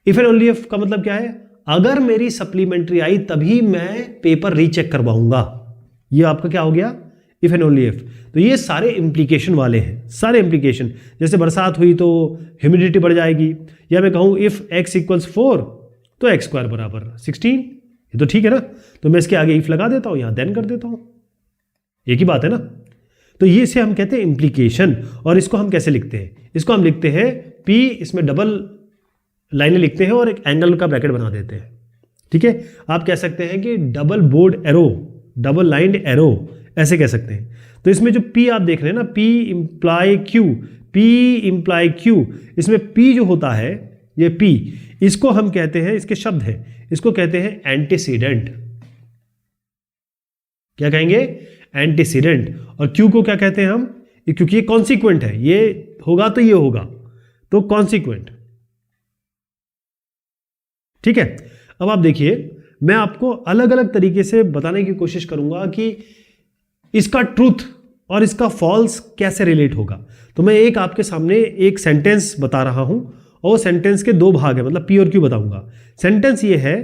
If and only if का मतलब क्या है, अगर मेरी सप्लीमेंट्री आई तभी मैं पेपर रीचेक करवाऊंगा। ये आपका क्या हो गया, इफ एंड ओनली इफ। तो ये सारे इम्प्लीकेशन वाले हैं, सारे इम्प्लीकेशन। जैसे बरसात हुई तो ह्यूमिडिटी बढ़ जाएगी, या मैं कहूं इफ x = 4 तो x² = 16, ये तो ठीक है ना। तो मैं इसके आगे इफ लगा देता हूं, यहां देन कर देता हूं, एक ही बात है ना। तो ये इसे हम कहते हैं इम्प्लीकेशन। और इसको हम कैसे लिखते हैं, इसको हम लिखते हैं P, इसमें डबल लाइनें लिखते हैं और एक एंगल का ब्रैकेट बना देते हैं, ठीक है। आप कह सकते हैं कि double board arrow, double lined arrow, ऐसे कह सकते हैं। तो इसमें जो P आप देख रहे हैं ना, P imply Q, P imply Q, इसमें P जो होता है, ये P, इसको हम कहते हैं, इसके शब्द हैं, इसको कहते हैं एंटीसीडेंट। क्या कहेंगे, एंटीसीडेंट। और Q को क्या कहते हैं हम, क्योंकि ये कॉन्सिक्वेंट है, ये होगा तो ये होगा, तो कॉन्सिक्वेंट, ठीक है। अब आप देखिए, मैं आपको अलग अलग तरीके से बताने की कोशिश करूंगा कि इसका ट्रूथ और इसका फॉल्स कैसे रिलेट होगा। तो मैं एक आपके सामने एक सेंटेंस बता रहा हूं, और सेंटेंस के 2 भाग है, मतलब P और Q बताऊंगा। सेंटेंस ये है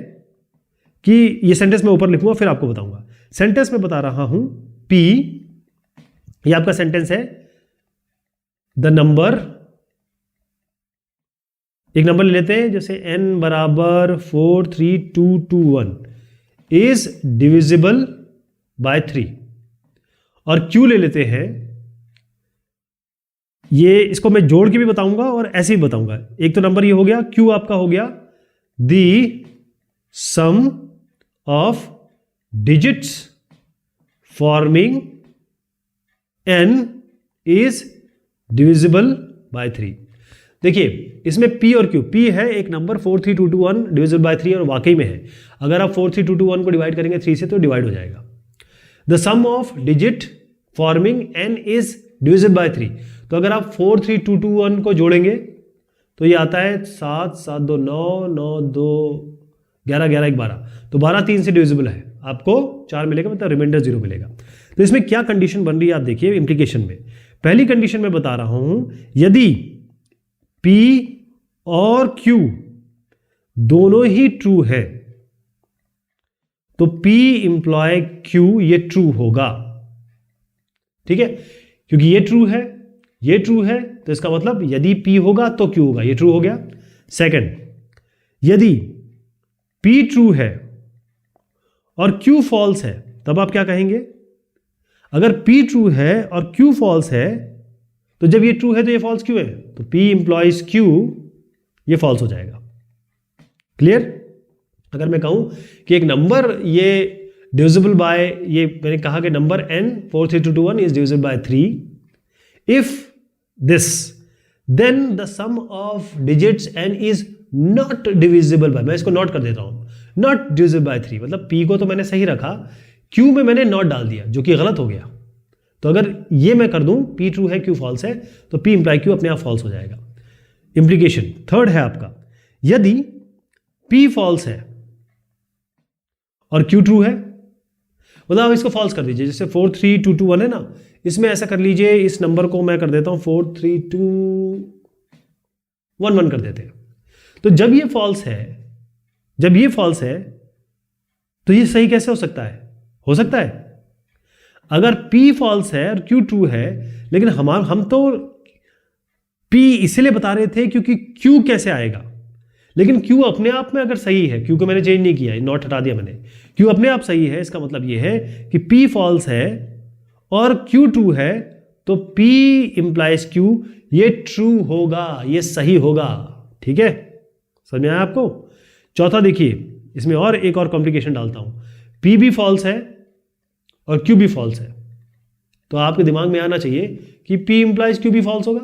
कि ये सेंटेंस मैं ऊपर लिखूंगा फिर आपको बताऊंगा। सेंटेंस में बता रहा हूं P, ये आपका सेंटेंस है, द नंबर, एक नंबर ले लेते हैं जैसे n = 43221 इज डिविजिबल बाय 3। और Q ले लेते हैं, ये इसको मैं जोड़ के भी बताऊंगा और ऐसे भी बताऊंगा। एक तो नंबर ये हो गया, Q आपका हो गया the sum of digits forming n is divisible by 3। देखिए इसमें p और q, p है एक नंबर 43221 डिविजिबल बाय 3 और वाकई में है। अगर आप 43221 को डिवाइड करेंगे 3 से तो डिवाइड हो जाएगा। The sum of digit forming n is divisible by 3। तो अगर आप 43221 को जोड़ेंगे तो ये आता है 7 7 2 9 9 2 11 11 1 12, तो 12 3 से डिविजिबल है, आपको 4 मिलेगा, मतलब रिमाइंडर 0 मिलेगा। तो इसमें क्या कंडीशन बन रही है आप देखिए इम्प्लीकेशन में। पहली कंडीशन में बता रहा हूं, यदि P और Q दोनों ही ट्रू है तो P इंप्लॉय Q ये ट्रू होगा, ठीक है, क्योंकि ये ट्रू है, ये ट्रू है, तो इसका मतलब यदि P होगा तो Q होगा, ये ट्रू हो गया। सेकंड, यदि P ट्रू है और Q फॉल्स है तब आप क्या कहेंगे? अगर P ट्रू है और Q फॉल्स है तो जब ये ट्रू है तो ये फॉल्स क्यों है? तो P इंप्लॉइज Q ये फॉल्स हो जाएगा। क्लियर? अगर मैं कहूं कि एक नंबर ये डिविजिबल बाय, ये मैंने कहा कि number n 43221 is divisible by 3, if this then the sum of digits n is not divisible by, मैं इसको नॉट कर देता हूं, नॉट डिविजिबल बाय 3, मतलब p को तो मैंने सही रखा, q में मैंने नॉट डाल दिया जो कि गलत हो गया। तो अगर ये मैं कर दूं p ट्रू है q फॉल्स है तो p इंप्लाई q अपने आप फॉल्स हो जाएगा। इंप्लीकेशन थर्ड है आपका, यदि p फॉल्स है और q ट्रू है, मतलब आप इसको फॉल्स कर दीजिए, जैसे 43221 है ना, इसमें ऐसा कर लीजिए, इस नंबर को मैं कर देता हूं 43211 कर देते हैं। तो जब ये फॉल्स है, जब ये फॉल्स है तो ये सही कैसे हो सकता है? हो सकता है अगर P फॉल्स है और Q ट्रू है, लेकिन हम तो P इसीलिए बता रहे थे क्योंकि Q कैसे आएगा, लेकिन Q अपने आप में अगर सही है, Q को मैंने चेंज नहीं किया, नॉट हटा दिया मैंने, Q अपने आप सही है, इसका मतलब ये है कि P फॉल्स है और Q ट्रू है तो P इंप्लाइज Q ये ट्रू होगा, ये सही होगा। ठीक है, समझ में आया आपको? चौथा देखिए, इसमें और एक और कॉम्प्लिकेशन डालता हूं, P भी फॉल्स है और Q भी फॉल्स है, तो आपके दिमाग में आना चाहिए कि P इंप्लाइज Q भी फॉल्स होगा।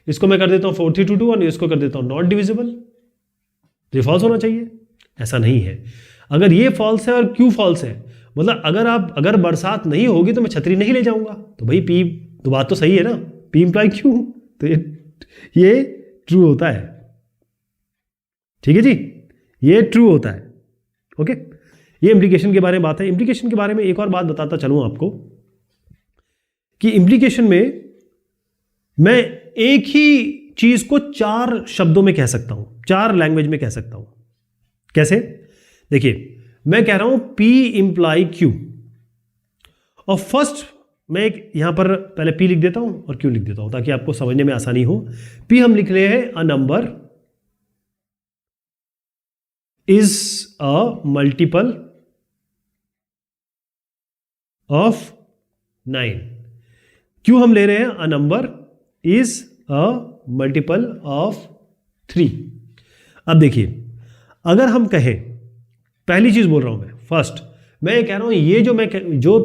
इसको मैं कर देता हूं 43221, इसको कर देता हूं नॉट डिविजिबल, तो ये फॉल्स होना चाहिए। ऐसा नहीं है, अगर ये फॉल्स है और Q फॉल्स है, मतलब अगर बरसात नहीं होगी तो मैं छतरी नहीं ले जाऊंगा, तो भाई P, तो बात तो सही है ना, P इंप्लाई Q, तो ये ट्रू होता है। ठीक है जी, ये ट्रू होता है। ओके, ये इंप्लीकेशन के बारे में बात है। इंप्लीकेशन के बारे में एक और बात बताता चलूं आपको कि इंप्लीकेशन में मैं एक ही चीज को 4 शब्दों में कह सकता हूं, 4 लैंग्वेज में कह सकता हूं। कैसे? देखिए, मैं कह रहा हूं P इंप्लाई Q, और फर्स्ट मैं एक यहां पर पहले P लिख देता हूं और Q लिख देता हूं ताकि आपको समझने में आसानी हो। P हम लिख रहे हैं a number is a multiple of 9। Q हम ले रहे हैं a number is a multiple of 3। अब देखिए, अगर हम कहें, पहली चीज बोल रहा हूं मैं, फर्स्ट मैं कह रहा हूं ये जो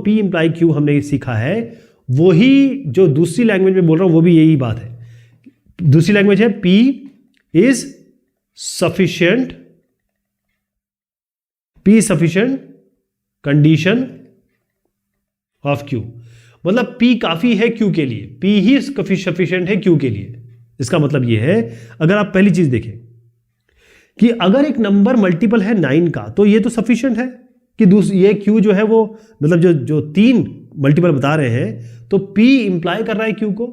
P इंप्लाई Q हमने सीखा है, वही जो दूसरी लैंग्वेज में बोल रहा हूं वो भी यही बात है। दूसरी लैंग्वेज है P is sufficient, P sufficient condition of Q, मतलब P काफी है Q के लिए, P ही सफिशिएंट है Q के लिए। इसका मतलब यह है, अगर आप पहली चीज देखें कि अगर एक नंबर मल्टीपल है 9 का तो ये तो सफिशिएंट है कि ये Q जो है वो, मतलब जो 3 मल्टीपल बता रहे हैं, तो P इंप्लाई कर रहा है Q को।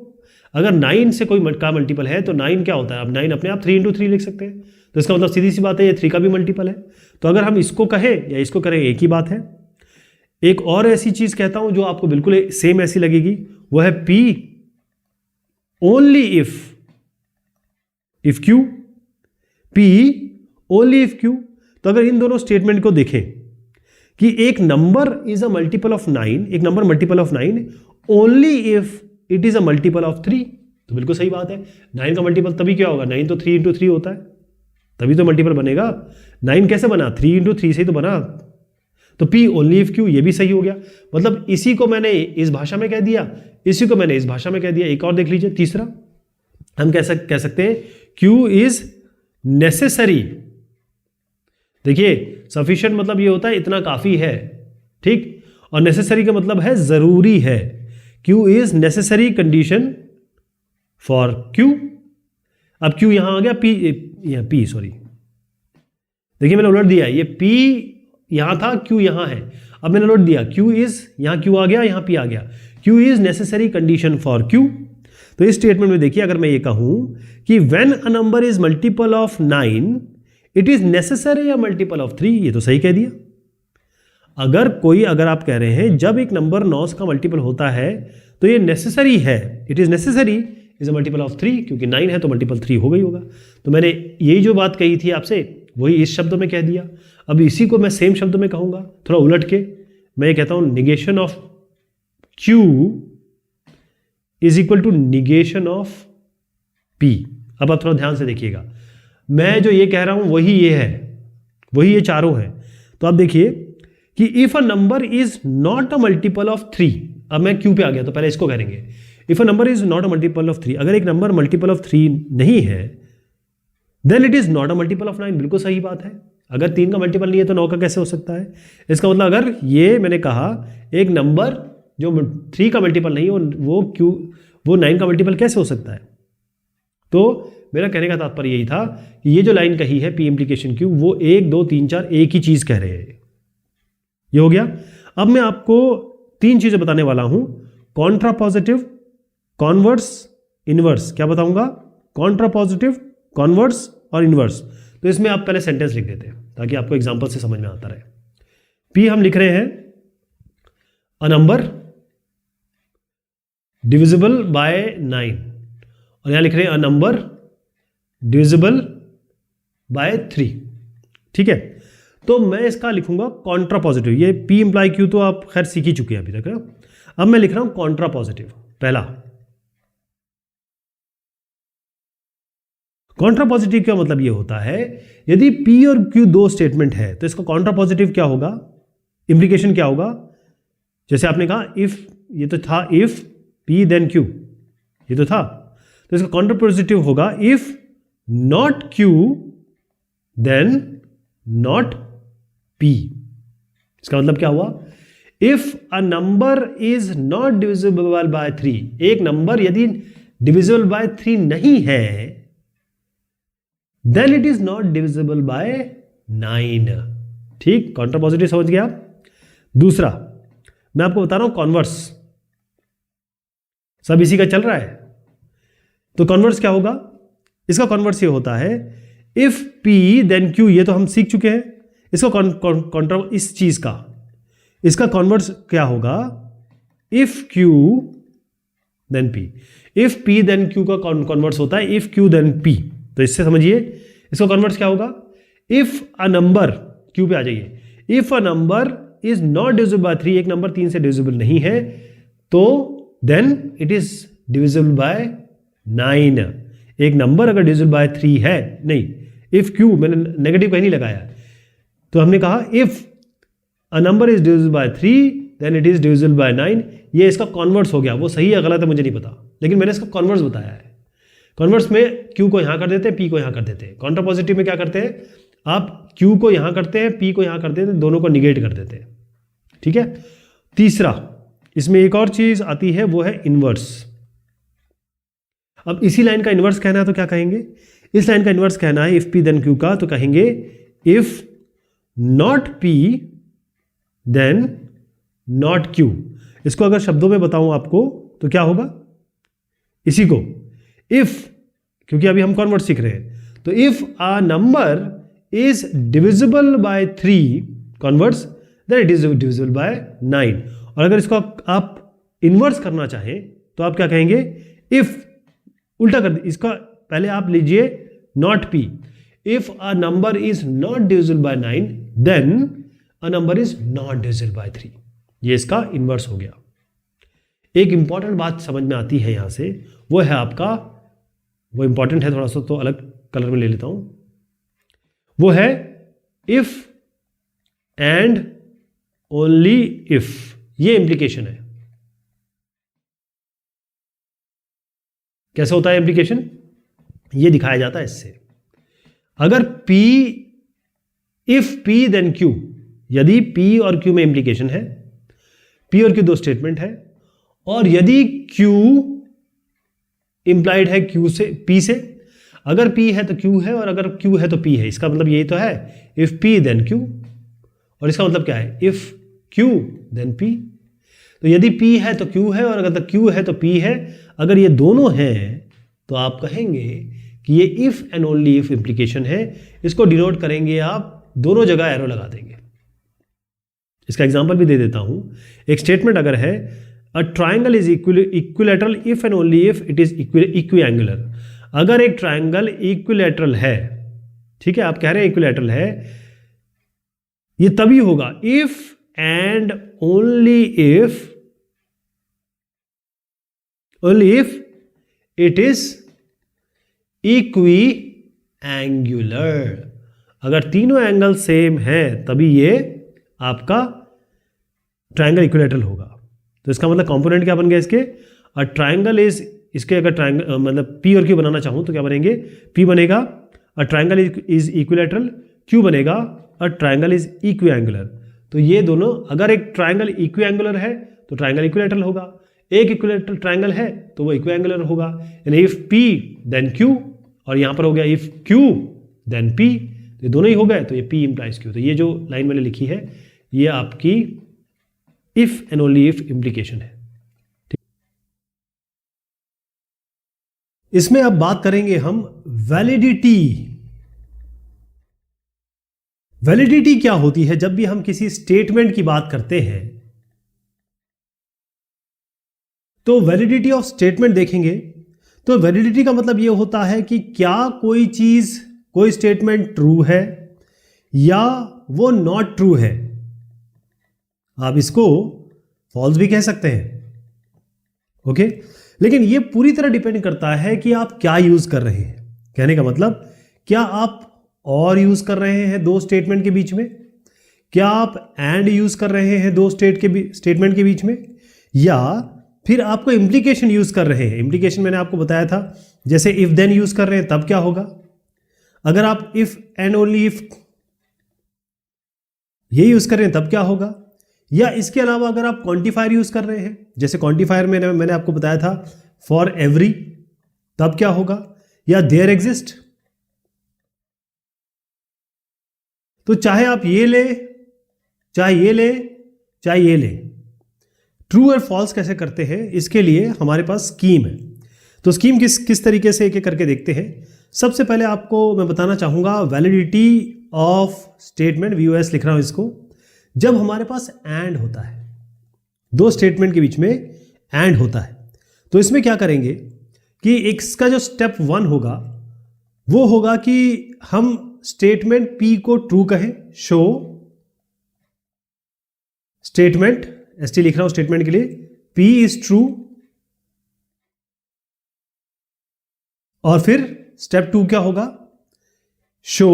अगर 9 से कोई का मल्टीपल है तो 9 क्या होता है, अब 9 अपने आप 3 × 3 लिख सकते हैं, तो इसका मतलब सीधी सी बात है ये 3 का भी मल्टीपल है। तो अगर हम इसको कहें या इसको करें एक ही बात है। एक और ऐसी चीज कहता हूं जो आपको बिल्कुल सेम ऐसी लगेगी, वो है P only if Q, P only if Q। तो अगर इन दोनों स्टेटमेंट को देखें कि एक number is a multiple of 9, एक number multiple of 9 only if it is a multiple of 3, तो बिल्कुल सही बात है। 9 का मल्टीपल तभी क्या होगा, 9 तो 3 × 3 होता है, तभी तो मल्टीपल बनेगा। 9 कैसे बना, 3 × 3 से ही तो बना। तो P ओनली इफ Q, ये भी सही हो गया। मतलब इसी को मैंने इस भाषा में कह दिया, इसी को मैंने इस भाषा में कह दिया। एक और देख लीजिए, तीसरा हम कह सकते हैं Q इज नेसेसरी। देखिए सफिशिएंट मतलब ये होता है इतना काफी है, ठीक, और नेसेसरी का मतलब है जरूरी है। Q is necessary condition for Q। अब Q यहां आ गया, P सॉरी, देखिए मैंने उलट दिया, ये P यहां था, Q यहां है, अब मैंने उलट दिया, Q इज, यहां Q आ गया, यहां P आ गया। Q is necessary condition for Q। तो इस स्टेटमेंट में देखिए, अगर मैं ये कहूं कि when a number is multiple of 9 it is necessary a multiple of 3, ये तो सही कह दिया। अगर आप कह रहे हैं जब एक नंबर 9 का मल्टीपल होता है तो ये नेसेसरी है, it is necessary is a multiple of 3, क्योंकि 9 है तो मल्टीपल 3 हो गई होगा। तो मैंने यही जो बात कही थी आपसे वही इस शब्द में कह दिया। अब इसी को मैं सेम शब्द में कहूंगा, थोड़ा उलट के मैं ये कहता हूं negation of Q is equal to negation of P। अब आप थोड़ा ध्यान से देखिएगा, मैं जो ये कह रहा हूं वही ये है, वही ये चारों है। तो आप देखिए कि if a number is not a multiple of 3, अब मैं Q पे आ गया तो पहले इसको करेंगे। If a number is not a multiple of 3, अगर एक नंबर मल्टीपल ऑफ 3 नहीं है then it is not a multiple of 9, बिल्कुल सही बात है। अगर 3 का मल्टीपल नहीं है तो 9 का कैसे हो सकता है? इसका मतलब अगर ये मैंने कहा एक नंबर जो 3 का मल्टीपल नहीं है वो 9 का मल्टीपल कैसे हो सकता है? तो मेरा कहने का तात्पर्य यही था कि ये जो लाइन कही है P इम्प्लीकेशन Q, वो 1 2 3 4 एक ही चीज कह रहे हैं। ये हो गया। अब मैं आपको 3 चीजें बताने वाला हूं, कॉन्ट्रापॉजिटिव, कॉन्वर्स, इनवर्स। क्या बताऊंगा? कॉन्ट्रापॉजिटिव, कॉन्वर्स और इनवर्स। तो इसमें आप पहले सेंटेंस लिख देते हैं ताकि आपको एग्जांपल से समझ में आता रहे। P हम लिख रहे हैं अ नंबर डिविजिबल बाय 9, और यहां लिख रहे हैं अ नंबर डिविजिबल बाय 3, ठीक है। तो मैं इसका लिखूंगा कॉन्ट्रापॉजिटिव। ये P इंप्लाई Q तो आप खैर सीख ही चुके हैं अभी तक है। अब मैं लिख रहा हूं कॉन्ट्रापॉजिटिव। पहला कॉन्ट्रापॉजिटिव का मतलब ये होता है यदि P और Q दो स्टेटमेंट है तो इसका कॉन्ट्रापॉजिटिव क्या होगा, इंप्लीकेशन क्या होगा? जैसे आपने कहा इफ, ये तो था इफ P देन Q, ये तो था, तो इसका कॉन्ट्रापॉजिटिव होगा if not Q then not P। इसका मतलब क्या हुआ? If a number is not divisible by 3, एक नंबर यदि डिविजिबल बाय 3 नहीं है then it is not divisible by 9। ठीक, कॉन्ट्रापॉजिटिव समझ गया आप। दूसरा मैं आपको बता रहा हूं कॉन्वर्स, सब इसी का चल रहा है। तो कॉन्वर्स क्या होगा? इसका कॉन्वर्स ये होता है इफ P देन Q, ये तो हम सीख चुके हैं। इसका कॉन्ट्रा, इस चीज का इसका कॉन्वर्स क्या होगा? If Q then P। If P then Q का कॉन्वर्स होता है इफ Q देन P। तो इससे समझिए इसका कॉन्वर्स क्या होगा? इफ अ नंबर, Q पे आ जाइए, if a number is not divisible by 3, एक नंबर 3 से डिविजिबल नहीं है तो then it is divisible by 9। एक नंबर अगर डिविजिबल बाय 3 है, नहीं, इफ Q, मैंने नेगेटिव कहीं नहीं लगाया, तो हमने कहा if a number is divisible by 3 then it is divisible by 9। ये इसका कॉन्वर्स हो गया। वो सही है गलत है मुझे नहीं पता, लेकिन मैंने इसका कॉन्वर्स बताया है। कॉन्वर्स में Q को यहां कर देते हैं, P को यहां कर देते हैं। कॉन्ट्रापॉजिटिव में क्या करते हैं? आप Q को यहां करते हैं, P को यहां कर देते हैं, दोनों को निगेट कर देते हैं। ठीक है। तीसरा इसमें एक और चीज आती है, वो है इनवर्स। अब इसी लाइन का इनवर्स कहना है तो क्या कहेंगे? इस लाइन का इनवर्स कहना है इफ P देन Q का, तो कहेंगे if not P then not Q। इसको अगर शब्दों में बताऊं आपको तो क्या होगा? इसी को इफ, क्योंकि अभी हम कॉन्वर्ट सीख रहे हैं, तो if a number is divisible by 3 converts then it is divisible by 9। और अगर इसको आप इनवर्स करना चाहें तो आप क्या कहेंगे? इफ, उल्टा कर, इसका पहले आप लीजिए not P। If a number is not divisible by 9 then a number is not divisible by 3। ये इसका इनवर्स हो गया। एक इंपॉर्टेंट बात समझ में आती है यहां से, वो है आपका, वो इंपॉर्टेंट है थोड़ा सा, तो अलग कलर में ले लेता हूं। वो है इफ एंड ओनली इफ, ये इंप्लीकेशन है। कैसे होता है इंप्लीकेशन? ये दिखाया जाता है इससे, अगर P, if P then Q, यदि P और Q में इंप्लीकेशन है, P और Q दो स्टेटमेंट है, और यदि Q इंप्लाइड है Q से, P से, अगर P है तो Q है और अगर Q है तो P है। इसका मतलब यही तो है, इफ P देन Q, और इसका मतलब क्या है, इफ Q देन P। तो यदि P है तो Q है और अगर Q है तो P है। अगर ये दोनों हैं तो आप कहेंगे कि ये if and only if implication है। इसको डिनोट करेंगे आप, दोनों जगह एरो लगा देंगे। इसका एग्जांपल भी दे देता हूं। एक स्टेटमेंट अगर है, a triangle is equilateral if and only if it is equiangular. अगर एक ट्राइंगल इक्विलैटरल है, ठीक है, आप कह रहे हैं इक्विलैटरल है, ये तभी होगा if and only if it is equiangular. अगर तीनों एंगल सेम हैं तभी ये आपका ट्राइंगल इक्विलैटरल होगा। तो इसका मतलब कंपोनेंट क्या बन गया इसके, अ ट्राइंगल इज, इसके अगर ट्राइंगल मतलब P और Q बनाना चाहूं तो क्या बनेंगे, P बनेगा अ ट्राइंगल इज इक्विलैटरल, Q बनेगा अ ट्राइंगल इज इक्विएंगुलर। तो ये दोनों, अगर एक ट्राइंगल इक्विएंगुलर है तो ट्राइंगल इक्विलैटरल होगा, एक इक्विलैटरल ट्राइंगल है तो वो इक्विएंगुलर होगा। यानी इफ P देन Q, और यहां पर हो गया इफ Q देन P, ये दोनों ही हो गए तो ये P इंप्लाइज Q। तो ये जो लाइन मैंने लिखी है ये आपकी if and only if implication है। ठीक, इसमें अब बात करेंगे हम वैलिडिटी। वैलिडिटी क्या होती है? जब भी हम किसी स्टेटमेंट की बात करते हैं तो वैलिडिटी ऑफ स्टेटमेंट देखेंगे। तो वैलिडिटी का मतलब यह होता है कि क्या कोई चीज, कोई स्टेटमेंट ट्रू है या वो नॉट ट्रू है। आप इसको फॉल्स भी कह सकते हैं, ओके। लेकिन ये पूरी तरह डिपेंड करता है कि आप क्या यूज कर रहे हैं। कहने का मतलब, क्या आप और यूज कर रहे हैं दो स्टेटमेंट के बीच में, क्या आप एंड यूज कर रहे हैं दो स्टेटमेंट के बीच में, या फिर आपको इंप्लीकेशन यूज कर रहे हैं। इंप्लीकेशन मैंने आपको बताया था, जैसे इफ देन यूज कर रहे हैं तब क्या होगा, अगर आप इफ एंड ओनली इफ ये यूज कर रहे हैं तब क्या होगा, या इसके अलावा अगर आप क्वांटिफायर यूज कर रहे हैं, जैसे क्वांटिफायर में मैंने आपको बताया था फॉर एवरी, तब क्या होगा, या देयर एग्जिस्ट। तो चाहे आप ये ले, चाहे ये ले, चाहे ये ले, ट्रू और फॉल्स कैसे करते हैं, इसके लिए हमारे पास स्कीम है। तो स्कीम किस तरीके से एक एक करके देखते हैं। सबसे पहले आपको मैं बताना चाहूंगा वैलिडिटी ऑफ स्टेटमेंट, VOS लिख रहा हूं इसको, जब हमारे पास एंड होता है, दो स्टेटमेंट के बीच में एंड होता है। तो इसमें क्या करेंगे कि इसका जो स्टेप 1 होगा वो होगा कि हम स्टेटमेंट P को ट्रू कहें, शो स्टेटमेंट, ST लिख रहा हूं स्टेटमेंट के लिए, P इज ट्रू, और फिर स्टेप 2 क्या होगा, show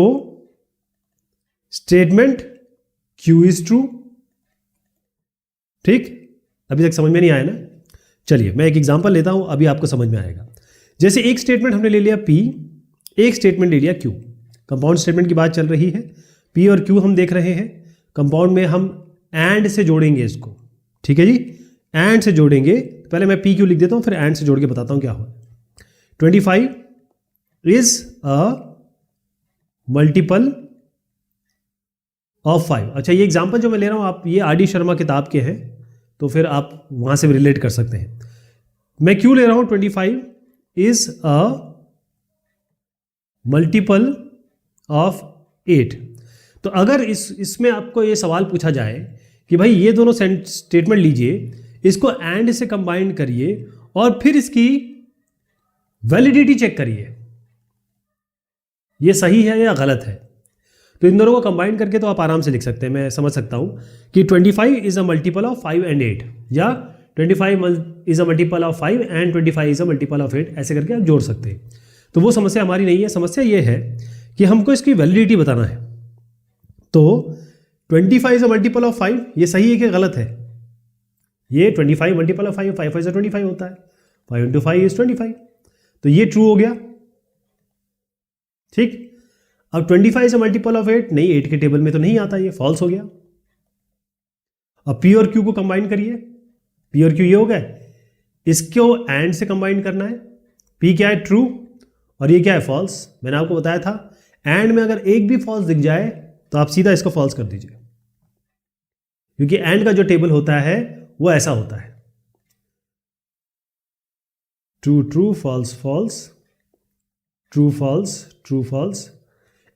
statement Q is true. ठीक, अभी तक समझ में नहीं आया ना? चलिए मैं एक एग्जांपल लेता हूं, अभी आपको समझ में आएगा। जैसे एक स्टेटमेंट हमने ले लिया P, एक स्टेटमेंट ले लिया Q। कंपाउंड स्टेटमेंट की बात चल रही है, P और Q हम देख रहे हैं। कंपाउंड में हम एंड से जोड़ेंगे इसको, ठीक है जी, एंड से जोड़ेंगे। पहले मैं P Q लिख देता हूं, फिर एंड से जोड़ के बताता हूं क्या हुआ। 25 इज अ मल्टीपल ऑफ 5। अच्छा, ये एग्जांपल जो मैं ले रहा हूं, आप ये RD शर्मा किताब के हैं, तो फिर आप वहां से भी रिलेट कर सकते हैं। मैं क्यों ले रहा हूं 25 इज अ मल्टीपल ऑफ 8। तो अगर इसमें आपको ये सवाल पूछा जाए कि भाई ये दोनों स्टेटमेंट लीजिए, इसको एंड से कंबाइन करिए और फिर इसकी वैलिडिटी चेक करिए, ये सही है या गलत है। तो इन दोनों को कंबाइन करके तो आप आराम से लिख सकते हैं, मैं समझ सकता हूं कि 25 is a multiple of 5 and 8, या 25 is a multiple of 5 and 25 is a multiple of 8, ऐसे करके आप जोड़ सकते हैं। तो वो समस्या हमारी नहीं है। समस्या ये है कि हमको इसकी वैलिडिटी बताना है। तो 25 इज अ मल्टीपल ऑफ 5, ये सही है कि गलत है? ये 25 मल्टीपल ऑफ 5, 5 से 25 होता है, 5 इंटू 5 इज 25, तो ये ट्रू हो गया। ठीक, अब 25 इज अ मल्टीपल ऑफ 8, नहीं 8 के टेबल में तो नहीं आता, ये फॉल्स हो गया। अब पी और क्यू को कंबाइन करिए, पी और क्यू ये हो गए, इसको एंड से कंबाइन करना है। पी क्या है? ट्रू, और ये क्या है? फॉल्स। मैंने आपको बताया था एंड में अगर एक भी फॉल्स दिख जाए तो आप सीधा इसको फॉल्स कर दीजिए, क्योंकि एंड का जो टेबल होता है वो ऐसा होता है, true true false false, true false true false.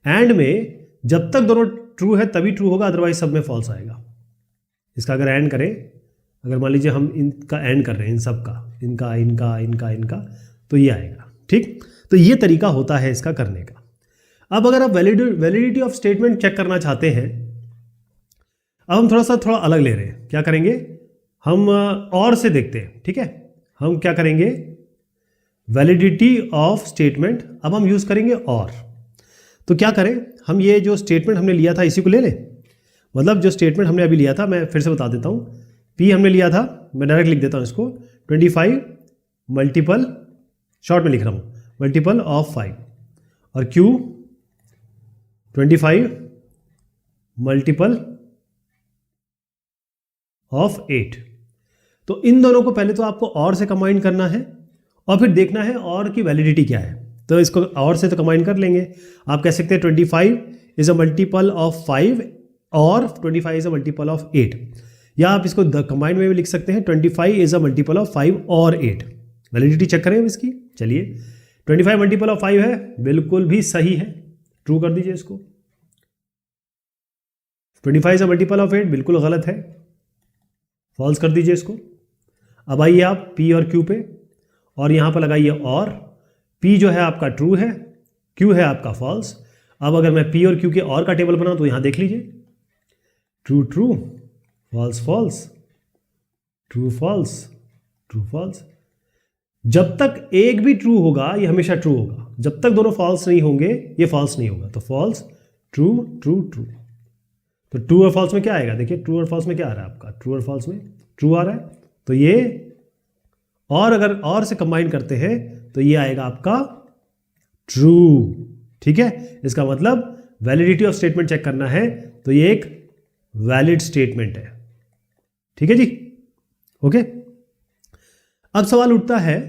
End में जब तक दोनों ट्रू है तभी ट्रू होगा, अदरवाइज सब में फॉल्स आएगा। इसका अगर एंड करें, अगर मान लीजिए हम इनका एंड कर रहे हैं, इन सब का, इनका इनका इनका इनका, तो ये आएगा। ठीक, तो ये तरीका होता है इसका करने का। अब अगर आप वैलिडिटी ऑफ स्टेटमेंट चेक करना चाहते हैं, अब हम थोड़ा अलग ले रहे हैं। क्या करेंगे हम? और से देखते हैं। ठीक है, हम क्या करेंगे? वैलिडिटी ऑफ स्टेटमेंट अब हम यूज करेंगे और। तो क्या करें हम? ये जो स्टेटमेंट हमने लिया था इसी को ले लें। मतलब जो स्टेटमेंट हमने अभी लिया था, मैं फिर से बता देता हूं। पी हमने लिया था, मैं डायरेक्ट लिख देता हूं इसको, 25 मल्टीपल, शॉर्ट में लिख रहा हूं, मल्टीपल ऑफ 5, और क्यू 25 मल्टीपल ऑफ 8। तो इन दोनों को पहले तो आपको और से कंबाइन करना है और फिर देखना है और की वैलिडिटी क्या है। तो इसको और से तो कंबाइन कर लेंगे। आप कह सकते हैं 25 इज अ मल्टीपल ऑफ 5 और 25 इज अ मल्टीपल ऑफ 8, या आप इसको कंबाइन में भी लिख सकते हैं 25 इज अ मल्टीपल ऑफ 5 और 8। वैलिडिटी चेक करें इसकी। चलिए, 25 मल्टीपल ऑफ 5 है, बिल्कुल भी सही है, ट्रू कर दीजिए इसको। 25 इज अ मल्टीपल ऑफ 8 बिल्कुल गलत है, फॉल्स कर दीजिए इसको। अब आइए आप पी और क्यू पे, और यहां पर लगाइए और। पी जो है आपका ट्रू है, क्यू है आपका फॉल्स। अब अगर मैं पी और क्यू के और का टेबल बनाऊं तो यहां देख लीजिए, true true false false, true false, true false. जब तक एक भी ट्रू होगा ये हमेशा ट्रू होगा, जब तक दोनों फॉल्स नहीं होंगे ये फॉल्स नहीं होगा। तो फॉल्स ट्रू ट्रू ट्रू। तो ट्रू और फॉल्स में क्या आएगा? देखिए ट्रू और फॉल्स में क्या आ रहा है आपका? ट्रू और फॉल्स में ट्रू आ रहा है, तो ये और अगर और से कंबाइन करते हैं तो ये आएगा आपका ट्रू। ठीक है, इसका मतलब वैलिडिटी ऑफ स्टेटमेंट चेक करना है तो ये एक वैलिड स्टेटमेंट है। ठीक है जी, ओके। अब सवाल उठता है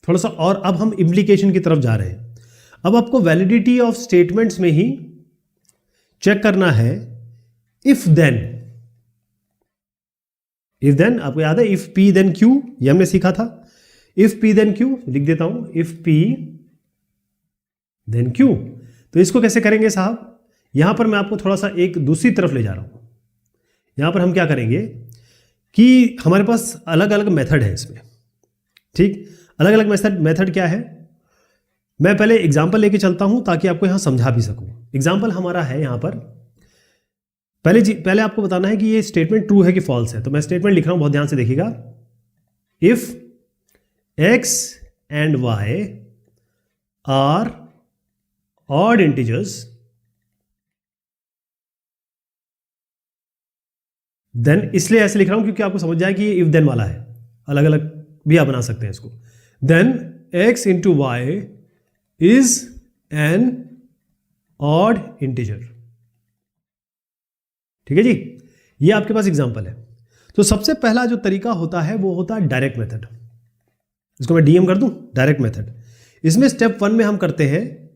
थोड़ा सा और, अब हम इम्प्लीकेशन की तरफ जा रहे हैं। अब आपको वैलिडिटी ऑफ स्टेटमेंट्स में ही चेक करना है इफ देन। इफ देन आपको याद है, इफ पी देन क्यू, ये हमने सीखा था। इफ पी देन क्यू लिख देता हूं, इफ पी देन क्यू। तो इसको कैसे करेंगे साहब? यहां पर मैं आपको थोड़ा सा एक दूसरी तरफ ले जा रहा हूं। यहां पर हम क्या करेंगे कि हमारे पास अलग अलग मेथड है इसमें। ठीक, अलग अलग मेथड क्या है? मैं पहले एग्जाम्पल लेके चलता हूं ताकि आपको यहां समझा भी सकूं। एग्जाम्पल हमारा है यहां पर, पहले आपको बताना है कि ये स्टेटमेंट ट्रू है कि फॉल्स है। तो मैं स्टेटमेंट लिख रहा हूं, बहुत ध्यान से देखिएगा। If x and y are odd integers then, इसलिए ऐसे लिख रहा हूं क्योंकि आपको समझ जाए कि ये इफ देन वाला है। अलग अलग भी आप बना सकते हैं इसको। Then x into y is an odd integer. ठीक है जी, ये आपके पास एग्जांपल है। तो सबसे पहला जो तरीका होता है वो होता है डायरेक्ट मेथड। इसको मैं डीएम कर दूं, डायरेक्ट मेथड। इसमें स्टेप 1 में हम करते हैं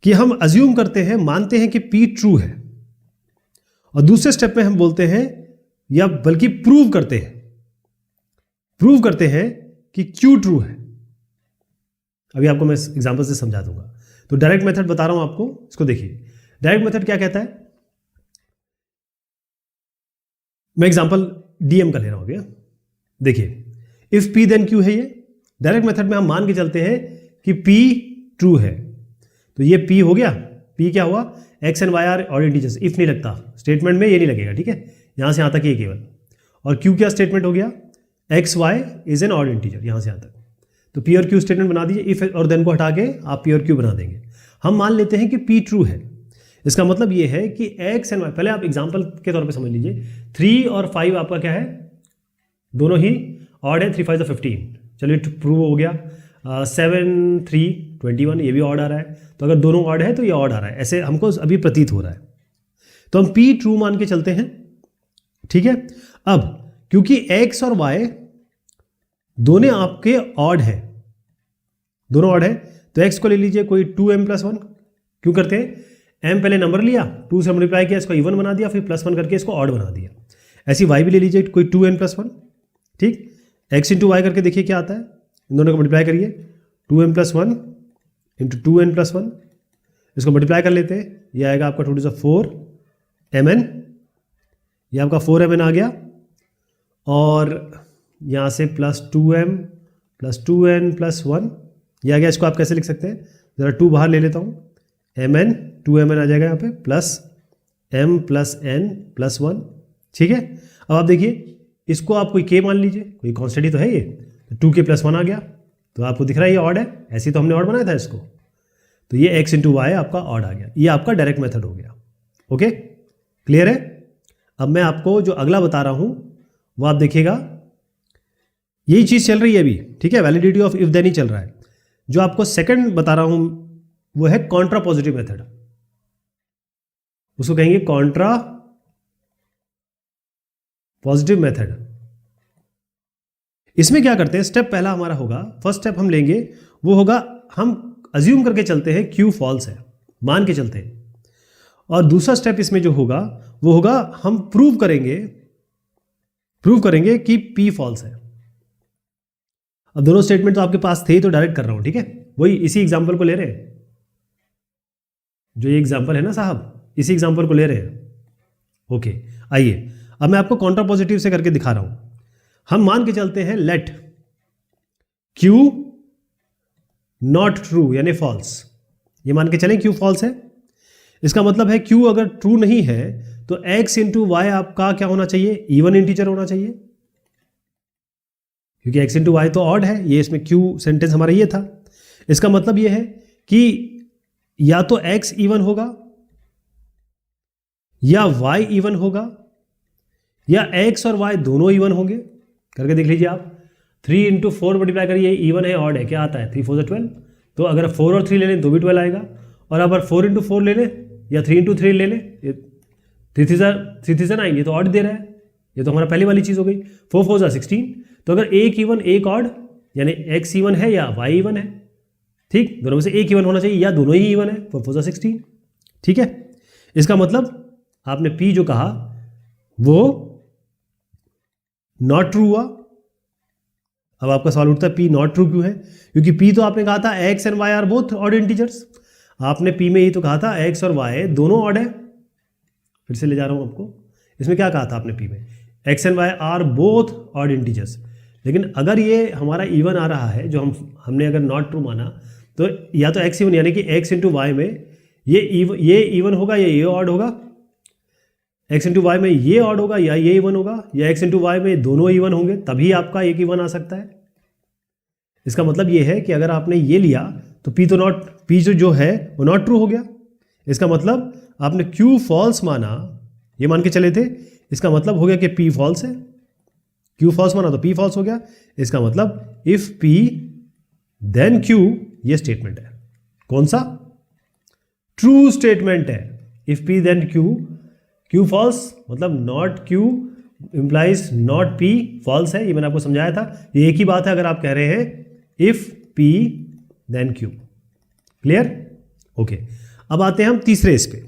कि हम अज्यूम करते हैं, मानते हैं कि P ट्रू है, और दूसरे स्टेप में हम बोलते हैं या बल्कि प्रूव करते हैं कि Q ट्रू है। अभी आपको मैं एग्जांपल से समझा दूंगा। तो डायरेक्ट मेथड बता रहा हूं आपको, इसको देखिए। डायरेक्ट मेथड क्या कहता है? मैं एग्जांपल डीएम का ले रहा हूं भैया। देखिए, इफ P देन Q है ये। डायरेक्ट मेथड में हम मान के चलते हैं कि P ट्रू है, तो ये P हो गया। P क्या हुआ? x and y are odd integers. If नहीं लगता स्टेटमेंट में, ये नहीं लगेगा। ठीक है, यहां से यहां तक ये केवल। और Q क्या स्टेटमेंट हो गया? x y is an odd integer, यहां से यहां तक। तो P और Q स्टेटमेंट बना दीजिए। इफ और देन को हटा के आप P और Q बना देंगे। हम मान लेते हैं कि P ट्रू है। इसका मतलब ये है कि एक्स एंड वाई, पहले आप एग्जाम्पल के तौर पे समझ लीजिए, 3 और 5 आपका क्या है, दोनों ही ऑड है, 3 5 15, चलिए प्रूव हो गया। 7 3 21, ये भी ऑड आ रहा है, तो अगर दोनों ऑड है तो ये ऑड आ रहा है, ऐसे हमको अभी प्रतीत हो रहा है, तो हम पी ट्रू मान के चलते हैं, ठीक है। अब क्योंकि एक्स और वाई दोनों आपके ऑड है, दोनों ऑड है, तो एक्स को ले लीजिए कोई 2m+1, क्यों करते हैं, m पहले नंबर लिया, 2 से मल्टीप्लाई किया, इसको इवन बना दिया, फिर +1 करके इसको ऑड बना दिया। ऐसी y भी ले लीजिए कोई 2n+1, ठीक, x इंटू वाई करके देखिए क्या आता है, इन दोनों को मल्टीप्लाई करिए, 2m+1 इंटू 2n+1, इसको मल्टीप्लाई कर लेते हैं, ये आएगा आपका 2 to 4mn, ये आपका 4mn आ गया, और यहाँ से +2m + 2n+1 ये आ गया। इसको आप कैसे लिख सकते हैं, ज़रा 2 बाहर ले लेता हूँ, mn 2mn आ जाएगा यहाँ पे, प्लस m + n+1, ठीक है। अब आप देखिए, इसको आप कोई k मान लीजिए, कोई कॉन्स्टेंट ही तो है ये, तो 2k + 1 आ गया, तो आपको दिख रहा है ये ऑड है, ऐसे ही तो हमने ऑड बनाया था इसको, तो ये x इंटू वाई आपका ऑड आ गया, ये आपका डायरेक्ट मेथड हो गया। ओके, क्लियर है। अब मैं आपको जो अगला बता रहा हूं वो आप देखिएगा, यही चीज चल रही है अभी, ठीक है, वैलिडिटी ऑफ इफ देन ही चल रहा है। जो आपको सेकंड बता रहा हूं वो है कॉन्ट्रा पॉजिटिव मेथड, उसको कहेंगे कॉन्ट्रा पॉजिटिव मेथड। इसमें क्या करते हैं, स्टेप पहला हमारा होगा, फर्स्ट स्टेप हम लेंगे वो होगा, हम अज्यूम करके चलते हैं Q फॉल्स है, मान के चलते हैं, और दूसरा स्टेप इसमें जो होगा वो होगा हम प्रूव करेंगे कि P फॉल्स है। अब दोनों स्टेटमेंट तो आपके पास थे, तो डायरेक्ट कर रहा हूं, ठीक है, वही इसी एग्जांपल को ले रहे हैं, जो ये एग्जांपल है ना साहब, इसी एग्जांपल को ले रहे हैं। ओके, आइए अब मैं आपको कॉन्ट्रा पॉजिटिव से करके दिखा रहा हूं। हम मान के चलते हैं लेट Q नॉट ट्रू यानी फॉल्स, ये मान के चलें Q फॉल्स है, इसका मतलब है Q अगर ट्रू नहीं है तो x इंटू वाई आपका क्या होना चाहिए, इवन इंटीजर होना चाहिए, क्योंकि x इंटू वाई तो ऑड है, ये इसमें Q सेंटेंस हमारा ये था। इसका मतलब ये है कि या तो x इवन होगा या y इवन होगा, या x और y दोनों इवन होंगे, करके देख लीजिए आप। 3 इंटू 4 मल्टीप्लाई करिए, इवन है ऑड है, क्या आता है, 3 4 12, तो अगर 4 और 3 ले लें तो भी 12 आएगा, और अगर 4 इंटू 4 ले लें या 3 इंटू 3 ले लें, 3 3 9, ये तो ऑड दे रहा है, ये तो हमारा पहली वाली चीज हो गई। 4 4 16, तो अगर एक इवन एक ऑड यानी x इवन है या y इवन है, ठीक, दोनों में से एक इवन होना चाहिए या दोनों ही इवन है, 4 4 16, ठीक है। इसका मतलब आपने P जो कहा वो नॉट ट्रू हुआ। अब आपका सवाल उठता है P नॉट ट्रू क्यों है, क्योंकि P तो आपने कहा था x and y are both odd integers, आपने P में ही तो कहा था x और y दोनों ऑड है। फिर से ले जा रहा हूं आपको, इसमें क्या कहा था आपने P में, x and y are both odd integers, लेकिन अगर ये हमारा इवन आ रहा है, जो हमने अगर नॉट ट्रू माना, तो या तो x इवन यानी कि x इंटू वाई में ये इवन होगा या ये ऑड होगा, x इंटू वाई में ये ऑड होगा या ये इवन होगा, या x इंटू वाई में दोनों इवन होंगे, तभी आपका एक इवन आ सकता है। इसका मतलब ये है कि अगर आपने ये लिया तो P जो है वो नॉट ट्रू हो गया। इसका मतलब आपने Q फॉल्स माना, ये मान के चले थे, इसका मतलब हो गया कि P फॉल्स है, Q फॉल्स माना तो P फॉल्स हो गया। इसका मतलब इफ P देन Q, ये स्टेटमेंट है, कौन सा, ट्रू स्टेटमेंट है। If P then Q false मतलब not Q implies not P false है, ये मैंने आपको समझाया था, ये एक ही बात है अगर आप कह रहे हैं if P then Q। Clear, okay. अब आते हैं हम तीसरे इस पे।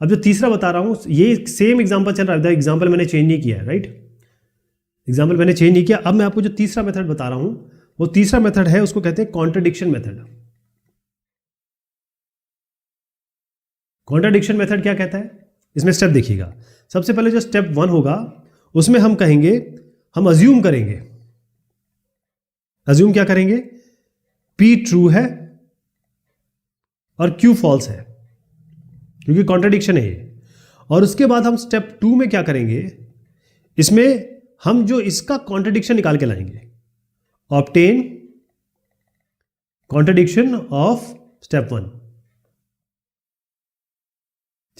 अब जो तीसरा बता रहा हूं ये सेम एग्जांपल चल रहा है, एग्जांपल मैंने चेंज नहीं किया है, राइट, एग्जांपल मैंने चेंज नहीं किया। अब मैं आपको जो तीसरा मेथड बता रहा हूं वो तीसरा मेथड है, उसको कहते हैं कॉन्ट्रडिक्शन मेथड। कॉन्ट्रडिक्शन मेथड क्या कहता है, इसमें स्टेप देखिएगा। सबसे पहले जो स्टेप 1 होगा उसमें हम कहेंगे, हम अज्यूम करेंगे, अज्यूम क्या करेंगे, P ट्रू है और Q फॉल्स है, क्योंकि कॉन्ट्रडिक्शन है ये। और उसके बाद हम स्टेप 2 में क्या करेंगे, इसमें हम जो इसका कॉन्ट्रडिक्शन निकाल के लाएंगे, ऑब्टेन कॉन्ट्रडिक्शन ऑफ स्टेप 1।